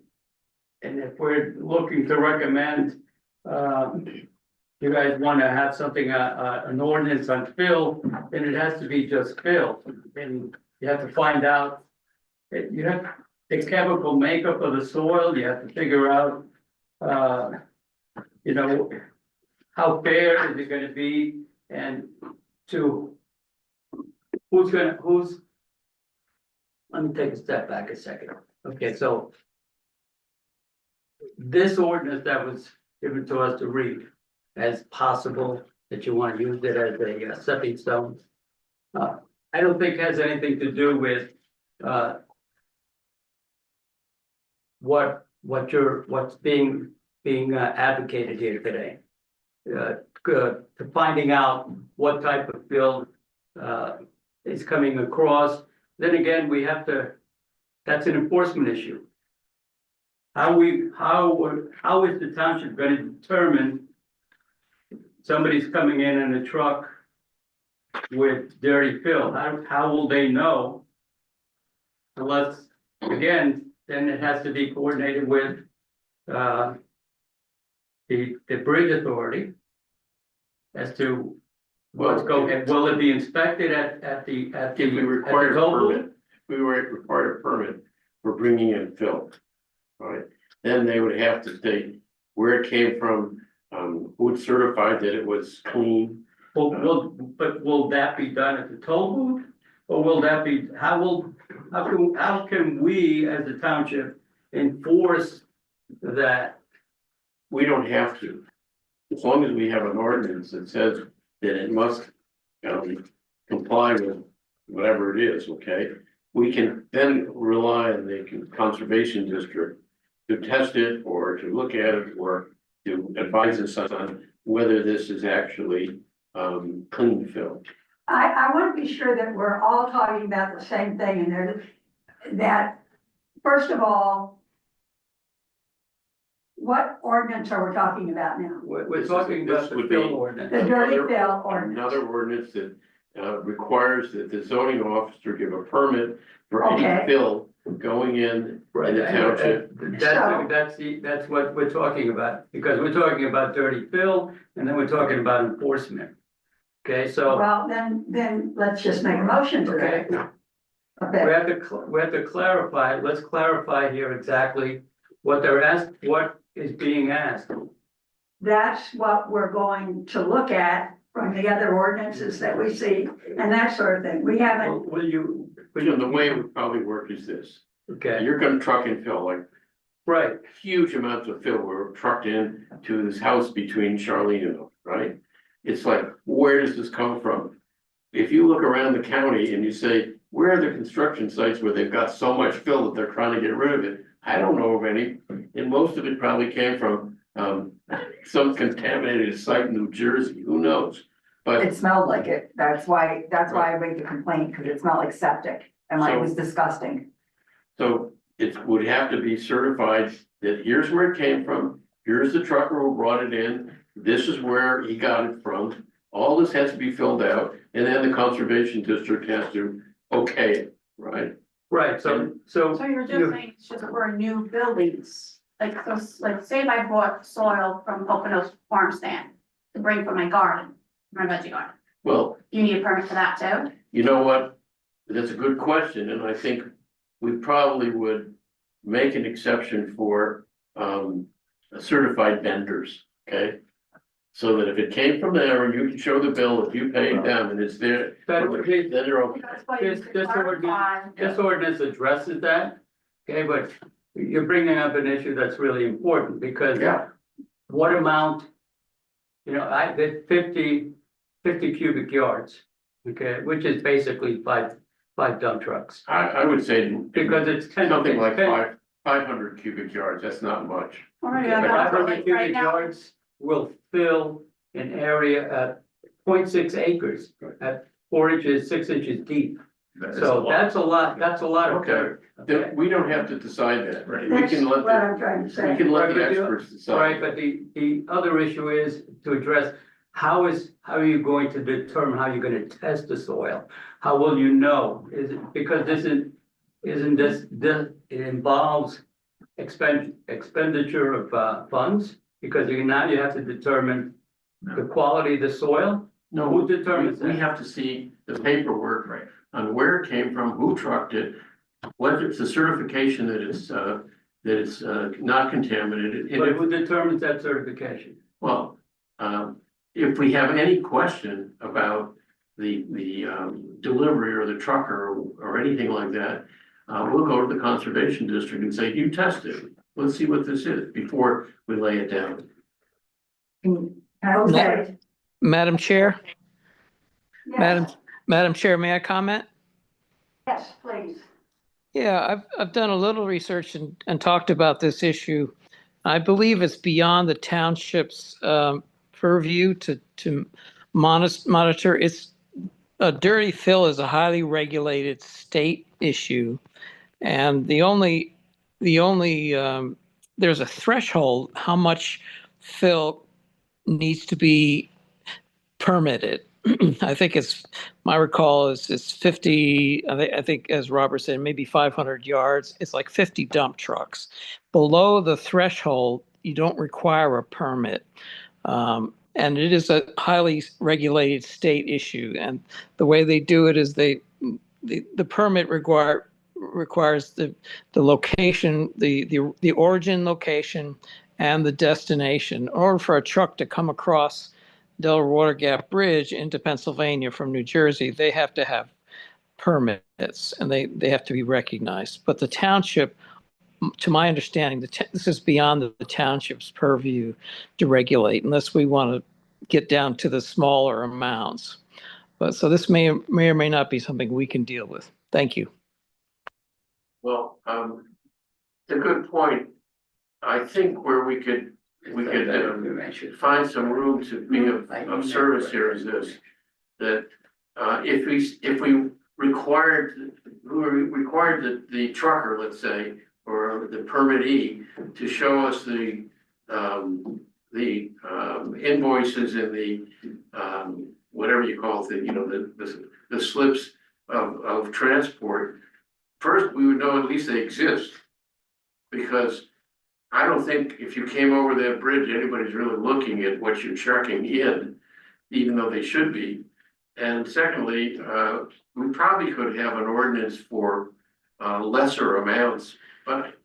if we're looking to recommend, you guys want to have something, an ordinance on fill, then it has to be just fill. And you have to find out, you have the chemical makeup of the soil, you have to figure out, how fair is it gonna be and to let me take a step back a second. Okay, so this ordinance that was given to us to read as possible that you want to use it as a stepping stone. I don't think has anything to do with what's being advocated here today. To finding out what type of bill is coming across. Then again, we have to, that's an enforcement issue. How is the township going to determine somebody's coming in a truck with dirty fill? How will they know? Unless, again, then it has to be coordinated with the bridge authority as to what's going, will it be inspected at the If we require a permit, we require a permit for bringing in fill. All right, then they would have to state where it came from, who certified that it was clean. But will that be done at the toll booth? Or will that be, how can we as a township enforce that? We don't have to. As long as we have an ordinance that says that it must comply with whatever it is, okay? We can then rely on the conservation district to test it or to look at it or to advise us on whether this is actually clean fill. I want to be sure that we're all talking about the same thing and that, first of all, what ordinance are we talking about now? We're talking about This the would fill be- ordinance. The dirty fill ordinance. Another ordinance that requires that the zoning officer give a permit for Okay. any fill going in Right, the township. That's what we're talking about, because we're talking about dirty fill, and then we're talking about enforcement. Okay, so Well, then let's just make a motion to Okay. that. we Okay, have to, we have to clarify, let's clarify here exactly what they're asked, what is being asked. that's what we're going to look at from the other ordinances that we see and that sort of thing. We haven't, Will you? The way it would probably work is this, Okay, you're gonna truck and fill, like right, huge amounts of fill were trucked in to this house between Charlene and them, right? It's like, where does this come from? If you look around the county and you say, where are the construction sites where they've got so much fill that they're trying to get rid of it? I don't know of any, and most of it probably came from, some contaminated site in New Jersey, who knows? But It smelled like it. That's why I made the complaint, because it smelled like septic and like it was disgusting. so it would have to be certified that here's where it came from, here's the trucker who brought it in, this is where he got it from. All this has to be filled out, and then the conservation district has to okay it, right? right, so. So you're just saying it's just for new buildings, like, so, like, say if I bought soil from Poconos farm stand to bring for my garden, my veggie garden, Well, you need a permit for that too? you know what? That's a good question, and I think we probably would make an exception for certified vendors, okay? So that if it came from there and you can show the bill, if you paid them and it's there, That then would be, they're okay. That's why you This- could this ordinance- clarify. this ordinance addresses that, okay, but you're bringing up an issue that's really important, because Yeah, what amount? You know, I did 50 cubic yards, okay, which is basically five dump trucks. I would say. Because it's 10 Something like 10 500 cubic yards, that's not much. All right, I got it. 500 Right cubic now, yards will fill an area at 0.6 acres at 4 inches, 6 inches deep. So that's a lot of Okay. dirt. Then we don't have to decide that, right? We that's can let what the, I'm trying to we say. can let the Right, but you- experts Right, decide. but the other issue is to address, how are you going to determine how you're gonna test the soil? How will you know? Is it, because isn't this, it involves expenditure of funds? Because now you have to determine the quality of the soil. No, Who determines we that? have to see the paperwork on where it came from, who trucked it, whether it's a certification that it's not contaminated. And But if, who determines that certification? well, if we have any question about the delivery or the trucker or anything like that, we'll go to the conservation district and say, you test it. Let's see what this is before we lay it down. Okay, Madam Chair, yes, Madam Chair, may I comment? yes, please. Yeah, I've done a little research and talked about this issue. I believe it's beyond the township's purview to monitor. It's a dirty fill is a highly regulated state issue, and there's a threshold how much fill needs to be permitted. I think my recall is it's 50, I think as Robert said, maybe 500 yards. It's like 50 dump trucks. Below the threshold, you don't require a permit. And it is a highly regulated state issue. And the way they do it is the permit requires the location, the origin location and the destination. In order for a truck to come across Delaware Water Gap Bridge into Pennsylvania from New Jersey, they have to have permits and they have to be recognized. But the township, to my understanding, this is beyond the township's purview to regulate unless we want to get down to the smaller amounts. But so this may or may not be something we can deal with. Thank you. Well, it's a good point. I think where we could find some room to be of service here is this. That if we required the trucker, let's say, or the permittee to show us the invoices and the whatever you call it, the slips of transport, first, we would know at least they exist. Because I don't think if you came over that bridge, anybody's really looking at what you're chucking in, even though they should be. And secondly, we probably could have an ordinance for lesser amounts, but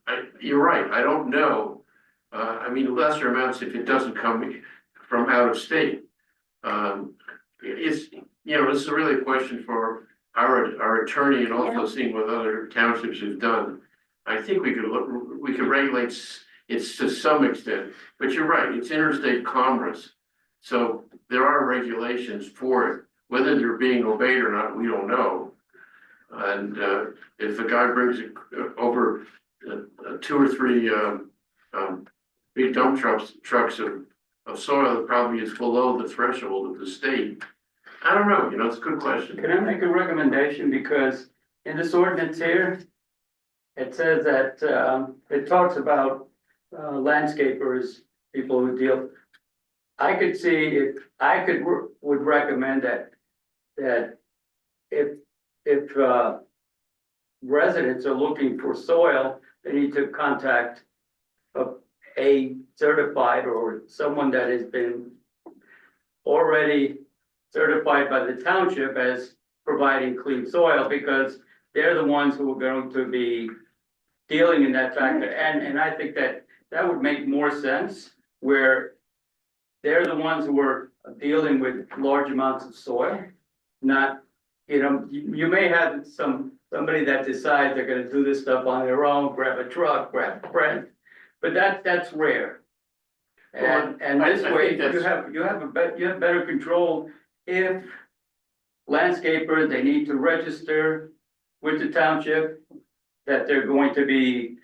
you're right, I don't know. I mean, lesser amounts if it doesn't come from out of state. It's, you know, this is really a question for our attorney and also seeing what other townships have done. I think we could look, we could regulate it to some extent, but you're right, it's interstate commerce. So there are regulations for it, whether they're being obeyed or not, we don't know. And if the guy brings it over 2 or 3 big dump trucks of soil that probably is below the threshold of the state. I don't know, you know, it's a good question. Can I make a recommendation? Because in this ordinance here, it says that, it talks about, landscapers, people who deal. I could see if, would recommend that if residents are looking for soil, they need to contact a certified or someone that has been already certified by the township as providing clean soil, because they're the ones who are going to be dealing in that factor. And I think that would make more sense, where they're the ones who are dealing with large amounts of soil, not, you know, you may have somebody that decides they're gonna do this stuff on their own, grab a truck, grab a friend, but that's rare. And this I way, think that's- you have better control if landscapers, they need to register with the township that they're going to be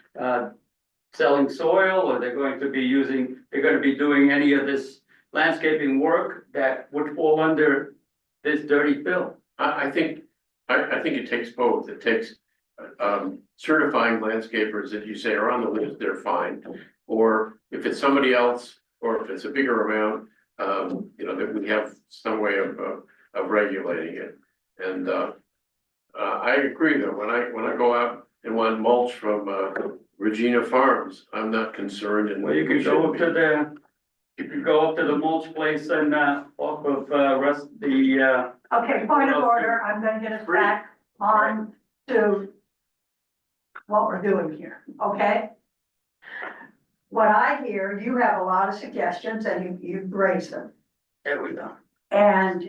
selling soil, or they're going to be doing any of this landscaping work that would fall under this dirty fill. I think it takes both. It takes certifying landscapers that you say are on the list, they're fine. Or if it's somebody else, or if it's a bigger amount, you know, that we have some way of regulating it. And I agree though, when I go out and want mulch from Regina Farms, I'm not concerned and. Well, you can go up to the mulch place and off of Okay, point of order, I'm gonna get us back on to what we're doing here, okay? What I hear, you have a lot of suggestions and you've raised them. There we go. And,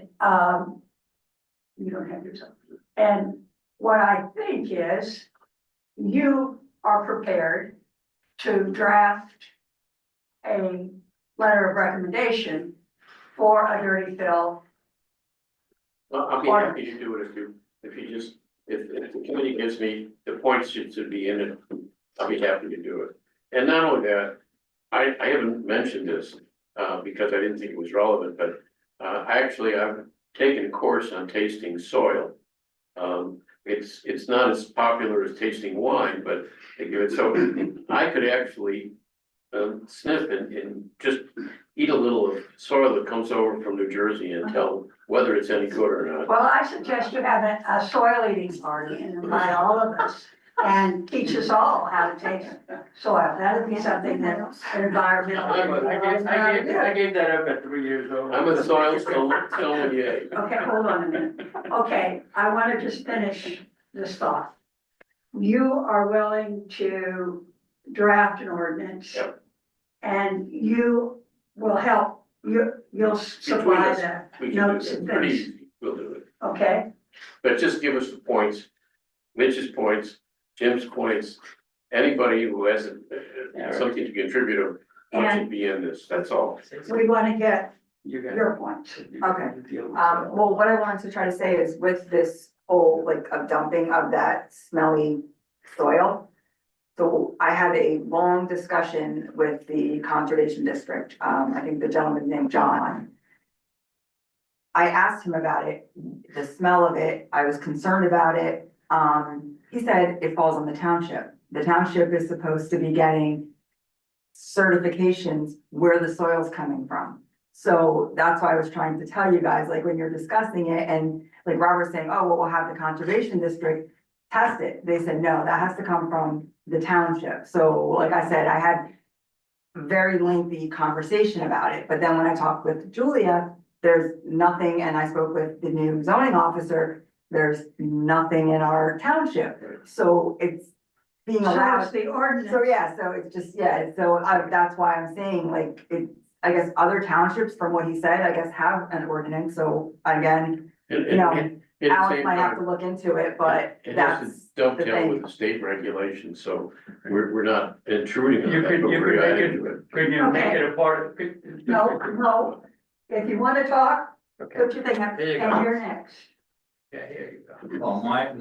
you don't have yourself. And what I think is, you are prepared to draft a letter of recommendation for a dirty fill. Well, I'll be happy to do it if the committee gives me the points to be in it, I'll be happy to do it. And not only that, I haven't mentioned this, because I didn't think it was relevant, but, I've taken a course on tasting soil. It's not as popular as tasting wine, but they give it, so I could actually sniff and just eat a little of soil that comes over from New Jersey and tell whether it's any good or not. Well, I suggest you have a soil eating party and invite all of us and teach us all how to taste soil. That would be something that environmental. I gave that up at 3 years old. I'm a soil sommelier. Okay, hold on a minute. Okay, I want to just finish this thought. You are willing to draft an ordinance. Yep. And you will help, you'll supply the We can do notes that, and pretty things, easy, we'll do it. okay? But just give us the points, Mitch's points, Jim's points, anybody who has something to contribute or what should be in this, that's all. We want to get You got it. your points. Okay. Well, what I wanted to try to say is with this whole of dumping of that smelly soil. So I had a long discussion with the conservation district, I think the gentleman's named John. I asked him about it, the smell of it, I was concerned about it. He said it falls on the township. The township is supposed to be getting certifications where the soil's coming from. So that's why I was trying to tell you guys, like when you're discussing it and like Robert's saying, oh, well, we'll have the conservation district test it. They said, no, that has to come from the township. So like I said, I had a very lengthy conversation about it, but then when I talked with Julia, there's nothing, and I spoke with the new zoning officer, there's nothing in our township. So it's being So allowed. it's the ordinance. So, yeah, so it's just, yeah, so that's why I'm saying, like, I guess other townships, from what he said, I guess have an ordinance, so again, And, you know, and at the Alex same might have to time, look into it, but it has that's to the dovetail with thing. the state regulations, so we're not intruding on You that, could, but you could we're make adding to it, it. could you make Okay. it a part of? No, if you wanna talk, Okay, put your thing up, There you and go. you're next. yeah, here you go. Well, my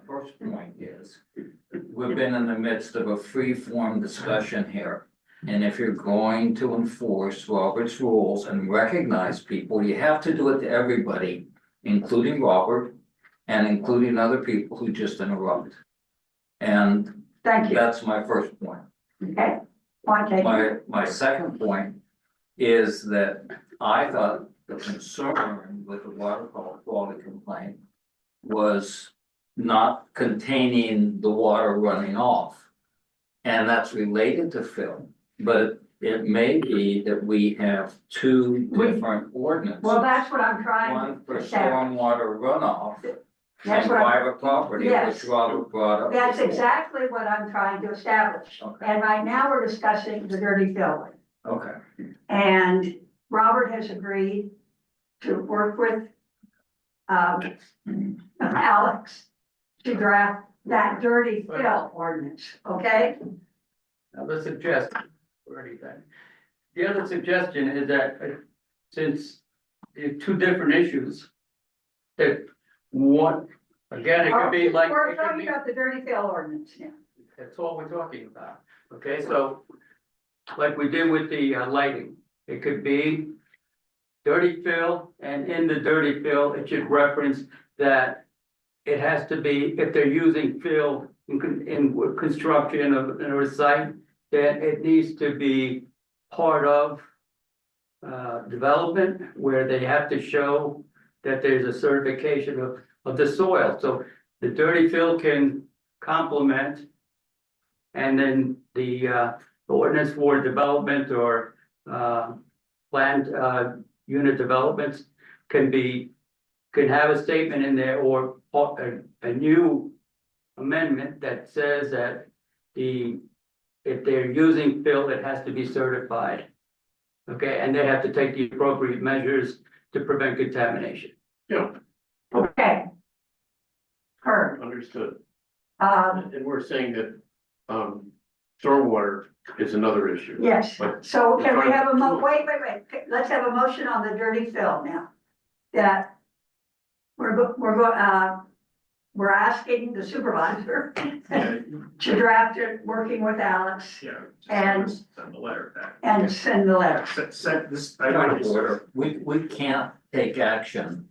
first point is, we've been in the midst of a free-form discussion here. And if you're going to enforce Robert's rules and recognize people, you have to do it to everybody, including Robert and including other people who just interrupt. And Thank you, that's my first point. okay? Point taken. My second point is that I thought the concern with the water quality complaint was not containing the water running off. And that's related to Phil, but it may be that we have two different ordinances. Well, that's what I'm trying One for to establish. stormwater runoff and That's what I'm, private property, Yes. which Robert brought up. that's before. exactly what I'm trying to establish. Okay. And right now, we're discussing the dirty building. Okay, And Robert has agreed to work with Alex to draft that dirty fill ordinance, okay? Now, the suggestion, for anything. The other suggestion is that since the two different issues, that one, again, it could be like. We're it could talking be- about the dirty fill ordinance now. That's all we're talking about, okay, so. Like we did with the lighting, it could be. Dirty fill, and in the dirty fill, it should reference that. It has to be, if they're using fill in construction of a site, then it needs to be part of. Development where they have to show that there's a certification of the soil, so the dirty fill can complement. And then the ordinance for development or planned unit developments can have a statement in there or a new amendment that says that if they're using fill, it has to be certified. Okay, and they have to take the appropriate measures to prevent contamination. Yeah, Okay. Heard. understood. Um, And we're saying that, stormwater is another issue. yes, But- so can we have wait, let's have a motion on the dirty fill now. That we're asking the supervisor to draft it, working with Alex Yeah. And- Send the letter back. and send the letter. Send this, I point know of order, we can't take action.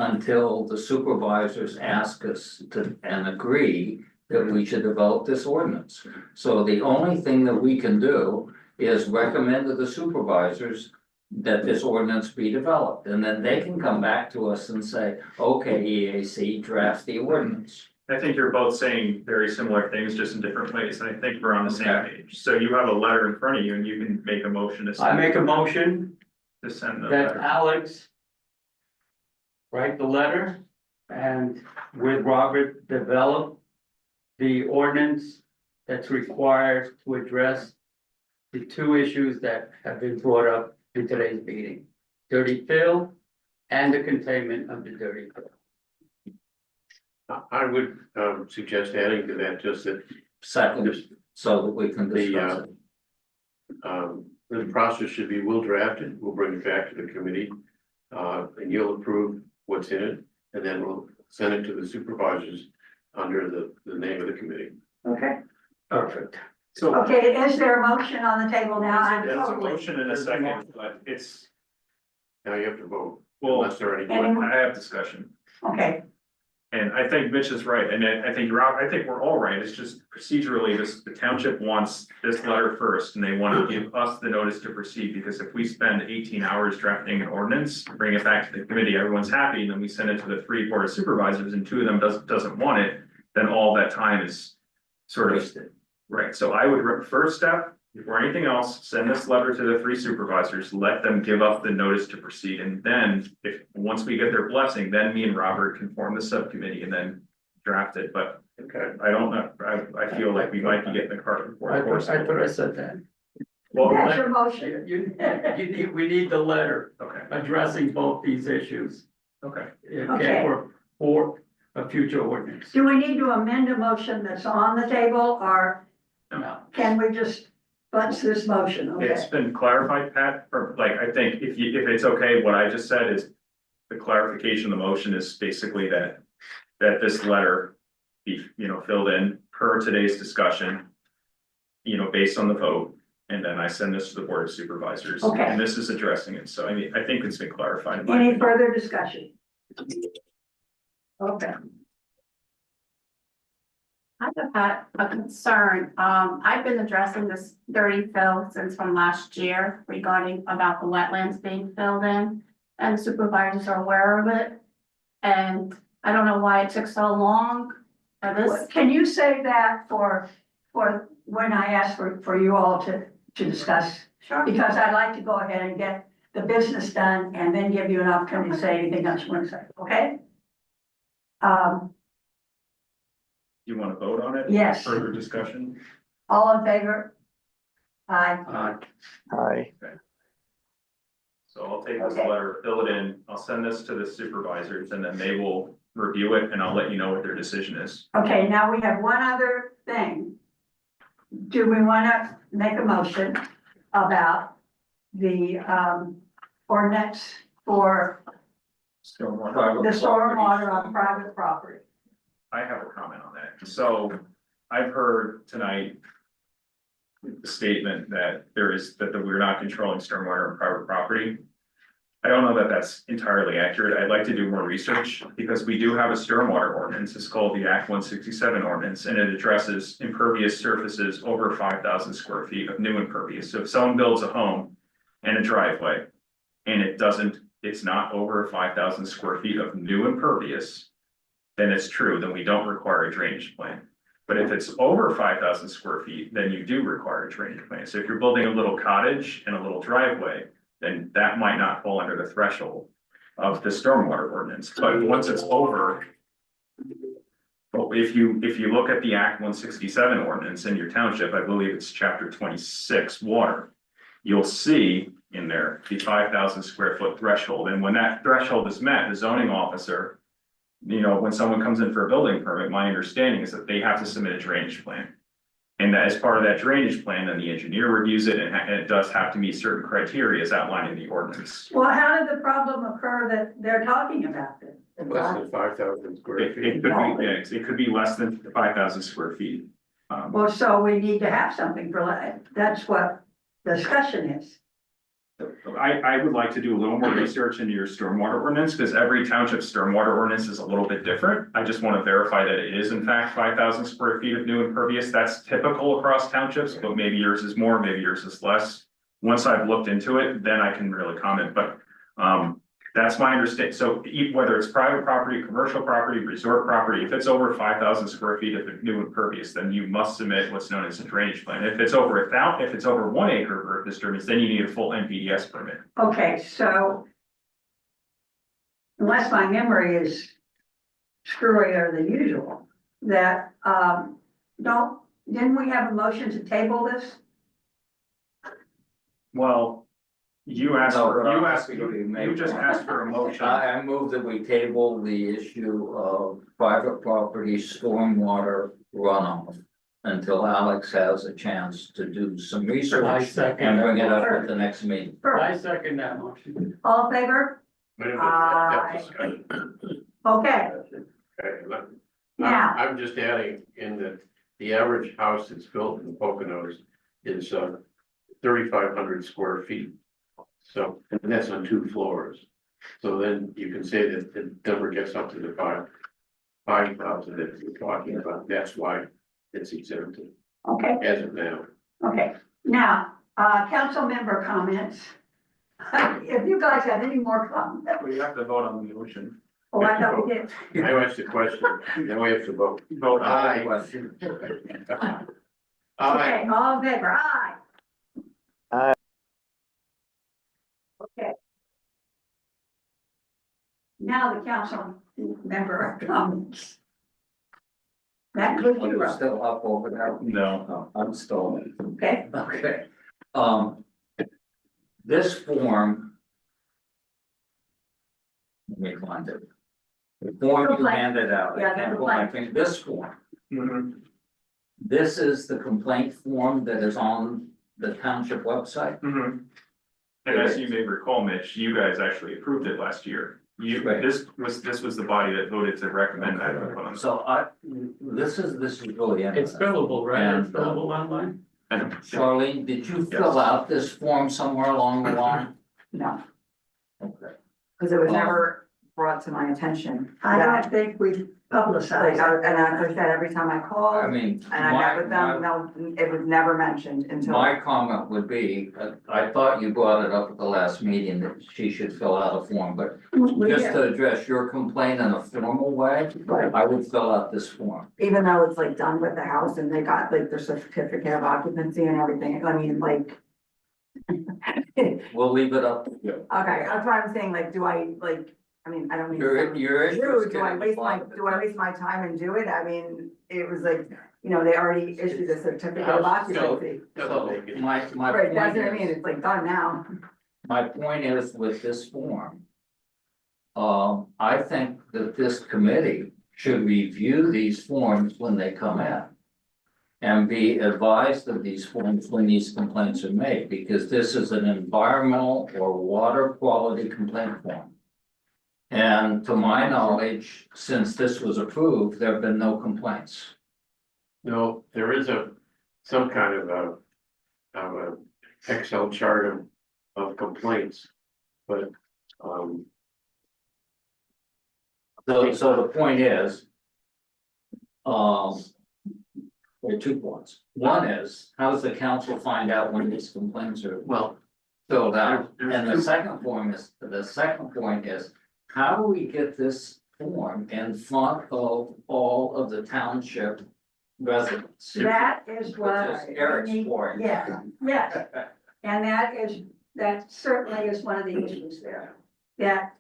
Until the supervisors ask us to, and agree that we should develop this ordinance. So the only thing that we can do is recommend to the supervisors. That this ordinance be developed, and then they can come back to us and say, okay, EAC draft the ordinance. I think you're both saying very similar things, just in different ways, and I think we're on the same Okay. page. So you have a letter in front of you and you can make a motion to I send. make a motion To send the that letter. Alex. Write the letter and with Robert develop the ordinance that's required to address. The two issues that have been brought up in today's meeting, dirty fill and the containment of the dirty fill. I would, suggest adding to that just that, Second, so that we can discuss it. the process should be, we'll draft it, we'll bring it back to the committee. And you'll approve what's in it, and then we'll send it to the supervisors under the name of the committee. Okay, Perfect. So okay, is there a motion on the table now? I'm there's a totally- motion in a second, but it's, Now you have to vote, well, unless there are any Any- questions. I have discussion. Okay, And I think Mitch is right, and I think you're out, I think we're all right, it's just procedurally, the township wants this letter first, and they want to give us the notice to proceed, because if we spend 18 hours drafting an ordinance, bring it back to the committee, everyone's happy, and then we send it to the 3 board of supervisors, and 2 of them doesn't want it, then all that time is sort of, right, so I would, first step, before anything else, send this letter to the 3 supervisors, let them give up the notice to proceed, and then once we get their blessing, then me and Robert can form the subcommittee and then draft it, but Okay. I don't know, I feel like we might be getting the cart before the horse. I thought I said that. Well, That's your motion. We need the letter okay, addressing both these issues. okay, Okay. For a future ordinance. Do we need to amend a motion that's on the table, or No. can we just butch this motion? Okay. it's been clarified, Pat, or like, I think if it's okay, what I just said is the clarification of the motion is basically that this letter be, filled in per today's discussion, based on the vote, and then I send this to the board of supervisors. Okay. And this is addressing it, so I mean, I think it's been clarified. in my Any opinion. further discussion? Okay, I have had a concern. I've been addressing this dirty fill since from last year regarding about the wetlands being filled in. And the supervisors are aware of it. And I don't know why it took so long. can you say that for when I ask for you all to discuss? Sure. Because I'd like to go ahead and get the business done and then give you an opportunity to say anything else you want to say, okay? Do you want to vote on it? Yes. Further discussion? All in favor? Aye. Aye. So I'll take this Okay. letter, fill it in, I'll send this to the supervisors, and then they will review it, and I'll let you know what their decision is. Okay, now we have one other thing. Do we want to make a motion about the ordinance for the stormwater on private property? I have a comment on that. So I've heard tonight the statement that we're not controlling stormwater on private property. I don't know that that's entirely accurate. I'd like to do more research because we do have a stormwater ordinance. It's called the Act 167 ordinance, and it addresses impervious surfaces over 5,000 square feet of new impervious. So if someone builds a home and a driveway and it's not over 5,000 square feet of new impervious, then it's true, then we don't require a drainage plan. But if it's over 5,000 square feet, then you do require a drainage plan. So if you're building a little cottage and a little driveway, then that might not fall under the threshold of the stormwater ordinance, but once it's over. But if you look at the Act 167 ordinance in your township, I believe it's chapter 26 water. You'll see in there the 5,000 square foot threshold, and when that threshold is met, the zoning officer. When someone comes in for a building permit, my understanding is that they have to submit a drainage plan. And that as part of that drainage plan, then the engineer reviews it, and it does have to meet certain criteria as outlined in the ordinance. Well, how did the problem occur that they're talking about then? Less than 5,000 square It feet. could be less than 5,000 square feet. Well, so we need to have something for that. That's what discussion is. I would like to do a little more research into your stormwater ordinance, because every township stormwater ordinance is a little bit different. I just want to verify that it is in fact 5,000 square feet of new impervious. That's typical across townships, but maybe yours is more, maybe yours is less. Once I've looked into it, then I can really comment, but that's my understanding. So whether it's private property, commercial property, resort property, if it's over 5,000 square feet of new impervious, then you must submit what's known as a drainage plan. If it's over 1 acre of disturbance, then you need a full NPDS permit. Okay, so unless my memory is screwier than usual, that, didn't we have a motion to table this? Well, you just asked for a motion. I move that we table the issue of private property stormwater runoff until Alex has a chance to do some I research second and bring it that. up at the next meeting. Perfect. second that motion. All in favor? Aye. Okay, Okay, now, I'm just adding in that the average house that's built in the Poconos is 3,500 square feet. So, and that's on 2 floors. So then you can say that the number gets up to the 5,000 that we're talking about, that's why it's exempted Okay, as of now. okay. Now, council member comments. If you guys have any more comments, We have to vote on the motion. oh, I know we did. I asked the question, now we have to vote. Vote on Aye. the question. Aye. Okay, all in favor, aye. Aye. Okay. Now the council member comments. That includes Are you, you Rob. still up over there? No. No, I'm still. Okay, Okay, this form. Let me find it. The form you Complaint. handed out, Yeah, I can't the go, I complaint. think this form, Mhm. this is the complaint form that is on the township website. Mhm. And as you may recall, Mitch, you guys actually approved it last year. You, Right. this was the body that voted to recommend that. So this is really. It's fillable, right? It's And, fillable online? And Charlene, did you fill Yes. out this form somewhere along the line? No, Okay. because it was Um, never brought to my attention. I Yeah. don't think we Like, publicized and it. as I said, every time I called, I and mean, I met with them, no, it was never mentioned until. my comment would be, I thought you brought it up at the last meeting that she should fill out a form, but We just did. to address your complaint in a formal way, Right. I would fill out this form. Even though it's like done with the house and they got like their certificate of occupancy and everything, I mean, like. Okay, We'll leave it up. that's why I'm saying, like, do I, like, I mean, I don't mean. to Your, sound your issue is rude, do I getting waste a my, lot of it. do I waste my time and do it? I mean, it was like, you know, they already issued a certificate of occupancy. So, my Right, point that's what I mean, is, it's like done now. my point is with this form. I think that this committee should review these forms when they come in. And be advised of these forms when these complaints are made, because this is an environmental or water quality complaint form. And to my knowledge, since this was approved, there have been no complaints. No, there is some kind of a Excel chart of complaints, but, So the point is. There are 2 points. One is, how does the council find out when these complaints are well, filled out? There's And the two- second point is, how do we get this form in front of all of the township residents? That is what. Which is Eric's we need- point. Yeah, yes, and that certainly is one of the issues there. That,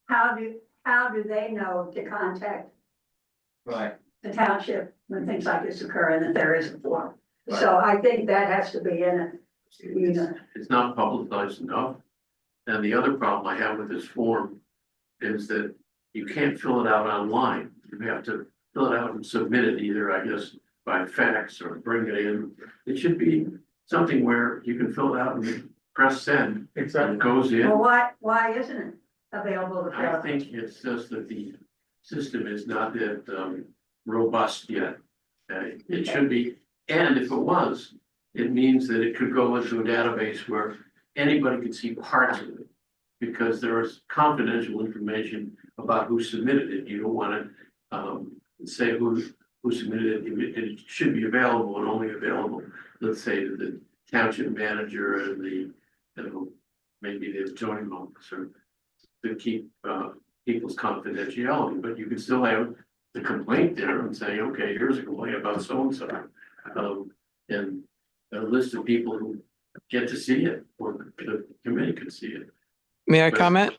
how do they know to contact Right, the township when things like this occur and that there is a form? So I think that has to be in it, you know. it's not publicized enough. And the other problem I have with this form is that you can't fill it out online. You have to fill it out and submit it either, I guess, by fax or bring it in. It should be something where you can fill it out and press send and it goes in. Well, why isn't it available to fill I out? think it's just that the system is not that robust yet. It should be, and if it was, it means that it could go into a database where anybody could see parts of it. Because there is confidential information about who submitted it. You don't wanna say who submitted it. It should be available and only available, let's say, to the township manager and maybe the zoning officer to keep people's confidentiality, but you can still have the complaint there and say, okay, here's a complaint about so-and-so. And a list of people who get to see it, or the committee can see it. May I comment?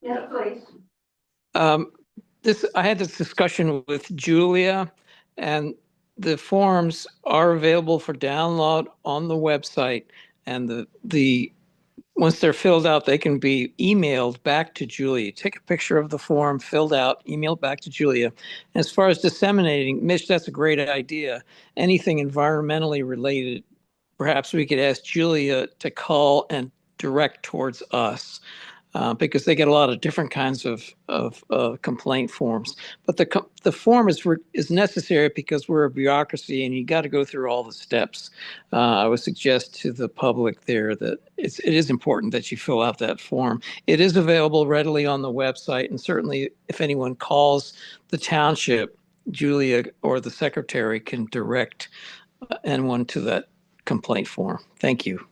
Yes, please. I had this discussion with Julia, and the forms are available for download on the website. And once they're filled out, they can be emailed back to Julia. Take a picture of the form, filled out, emailed back to Julia. As far as disseminating, Mitch, that's a great idea. Anything environmentally related, perhaps we could ask Julia to call and direct towards us. because they get a lot of different kinds of complaint forms. But the form is necessary because we're a bureaucracy and you got to go through all the steps. I would suggest to the public there that it is important that you fill out that form. It is available readily on the website, and certainly if anyone calls the township, Julia or the secretary can direct anyone to that complaint form. Thank you.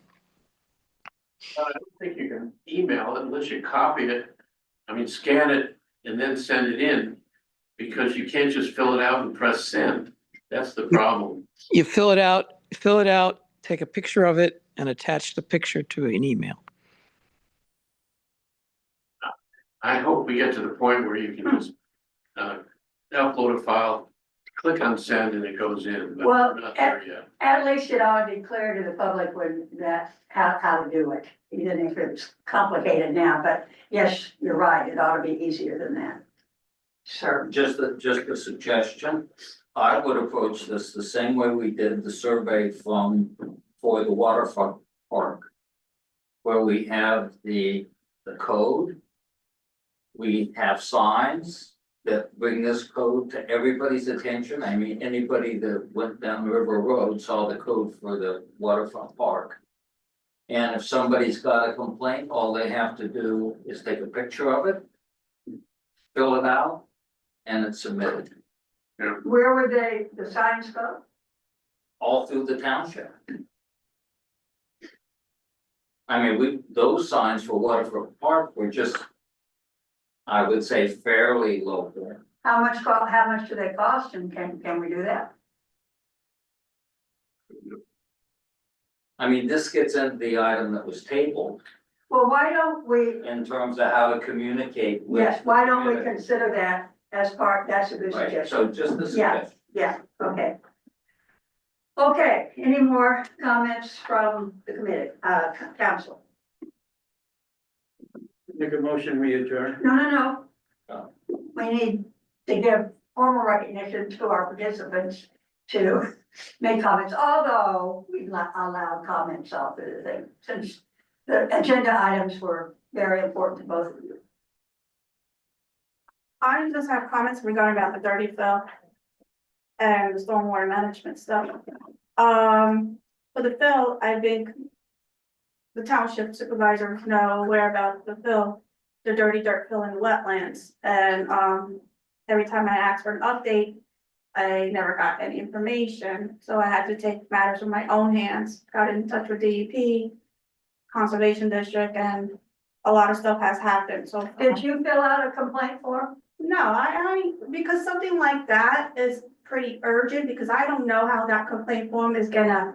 I don't think you can email it unless you copy it, I mean, scan it and then send it in. Because you can't just fill it out and press send. That's the problem. You fill it out, take a picture of it, and attach the picture to an email. I hope we get to the point where you can just upload a file, click on send and it goes in, but Well, we're not there yet. At least it ought to be clear to the public when how to do it, even if it's complicated now, but yes, you're right, it ought to be easier than that. Sure. Just a suggestion, I would approach this the same way we did the survey for the waterfront park. Where we have the code. We have signs that bring this code to everybody's attention. I mean, anybody that went down River Road saw the code for the waterfront park. And if somebody's got a complaint, all they have to do is take a picture of it, fill it out, and it's submitted, Where would the signs go? all through the township. I mean, those signs for Waterfront Park were just, I would say, fairly local. How much do they cost, and can we do that? I mean, this gets into the item that was tabled Well, why don't we, in terms of how to communicate with. yes, why don't we the community. consider that as part, that's a good Right, suggestion. so just the suggestion. Yeah, okay. Okay, any more comments from the committee, council? Make a motion, we adjourn. No. Oh. We need to give formal recognition to our participants to make comments, although we allowed comments off of the thing, since the agenda items were very important to both of you. I just have comments regarding about the dirty fill and the stormwater management stuff. For the fill, I think the township supervisors know aware about the fill, the dirty dirt fill in the wetlands. And, every time I asked for an update, I never got any information. So I had to take matters in my own hands, got in touch with DEP, Conservation District, and a lot of stuff has happened. So Did you fill out a complaint form? no, because something like that is pretty urgent, because I don't know how that complaint form is gonna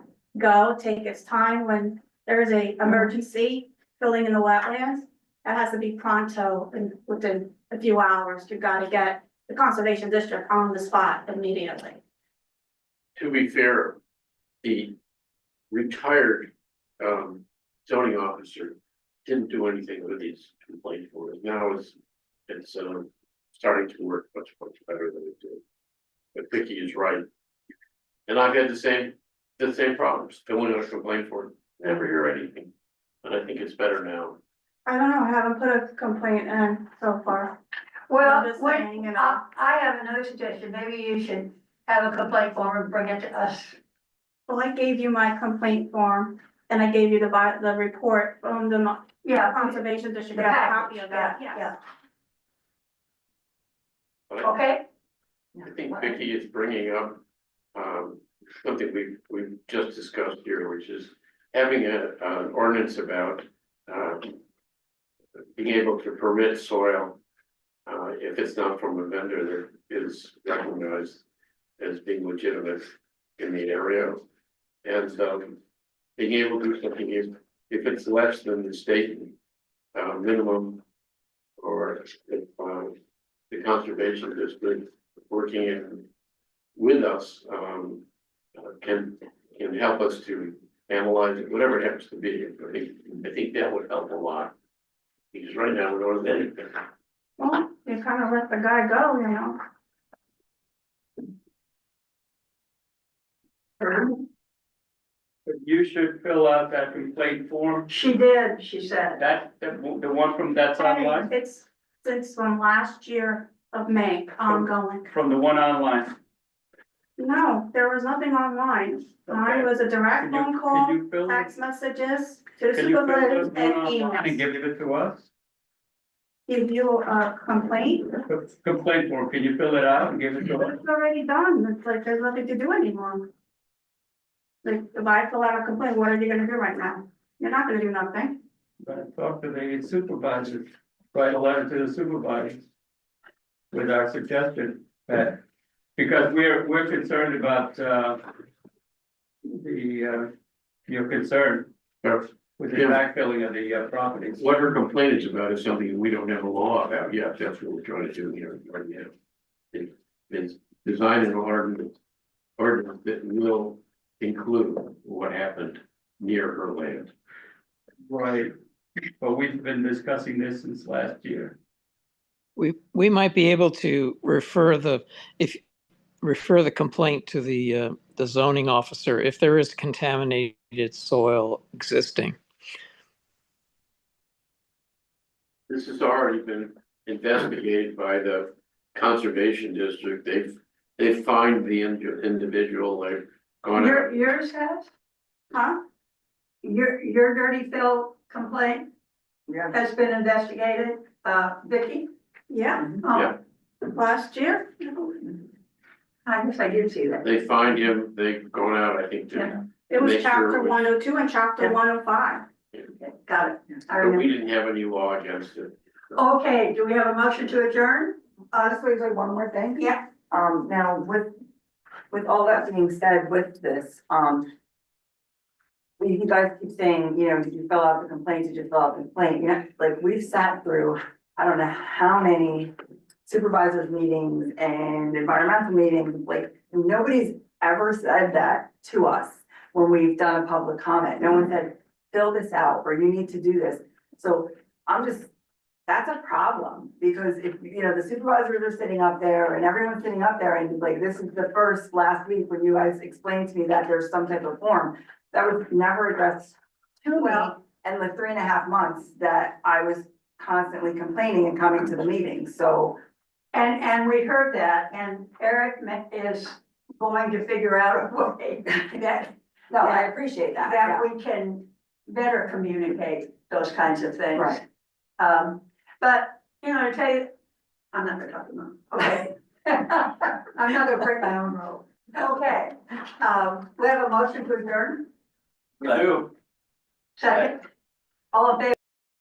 take its time when there is a emergency filling in the wetlands. That has to be pronto and within a few hours. You gotta get the conservation district on the spot immediately. To be fair, the retired zoning officer didn't do anything with his complaint for it. Now it's starting to work much better than it did. But Vicky is right. And I've had the same problems, filling out a complaint for it, never hear anything. But I think it's better now. I don't know, I haven't put a complaint in so far. Well, I'm just saying, you know. I have another suggestion, maybe you should have a complaint form and bring it to us. Well, I gave you my complaint form and I gave you the report from the Yeah. conservation district, The got a package, copy of that, yeah. But Okay? I think Vicky is bringing up something we've just discussed here, which is having an ordinance about being able to permit soil if it's not from a vendor that is recognized as being legitimate in the area. And being able to do something if it's less than the state minimum, or if the conservation district working with us can help us to analyze it, whatever it happens to be. I think that would help a lot. Because right now we don't have anything. Well, you kind of let the guy go, you know. you should fill out that complaint form, She did, she said. the one from that's online, It's from last year of May, ongoing. from the one online. No, there was nothing online. Mine was a direct phone Can call, you fill, text messages to the can you fill supervisors this and one online and emails. give it to us? Give you a complaint, Complaint form, can you fill it out and give it to but us? it's already done. It's like there's nothing to do anymore. Like, if I fill out a complaint, what are you gonna do right now? You're not gonna do nothing. But talk to the supervisors, write a letter to the supervisors. With our suggestion that, because we're concerned about, your concern with the Yeah. backfilling of the, properties. What her complaint is about is something we don't have a law about yet, that's what we're trying to do here right now. It's design an ordinance that will include what happened near her land. Right, but we've been discussing this since last year. We might be able to refer the complaint to the zoning officer if there is contaminated soil existing. This has already been investigated by the conservation district, they've fined the individual, they've gone out. Yours has? Huh? Your dirty Phil complaint Yeah. has been investigated, Vicky? Yeah, Oh, Yeah. last year. I guess I did see that. They fined him, they've gone out, I think, Yeah. to, It was Make sure chapter it was- 102 and chapter Yeah. 105. Got it. I but we remember. didn't have any law against it. Okay, do we have a motion to adjourn? Just wait, like one more thing. Yeah. Now with all that being said with this, you guys keep saying, you know, did you fill out the complaint? Did you fill out the complaint? You know, like we've sat through, I don't know how many supervisors meetings and environmental meetings, like nobody's ever said that to us when we've done a public comment. No one said, fill this out, or you need to do this. So that's a problem, because if, you know, the supervisors are sitting up there and everyone's sitting up there and like, this is the first last week when you guys explained to me that there's some type of form that was never addressed to me Well- in the 3.5 months that I was constantly complaining and coming to the meeting, so. And we heard that, and Eric is going to figure out a way that, No, I appreciate that, that yeah. we can better communicate those kinds of things. Right. But, you know, I tell you, I'm not gonna talk about, okay? I'm not gonna break my own rule. Okay, we have a motion to adjourn, I do. second. All in favor?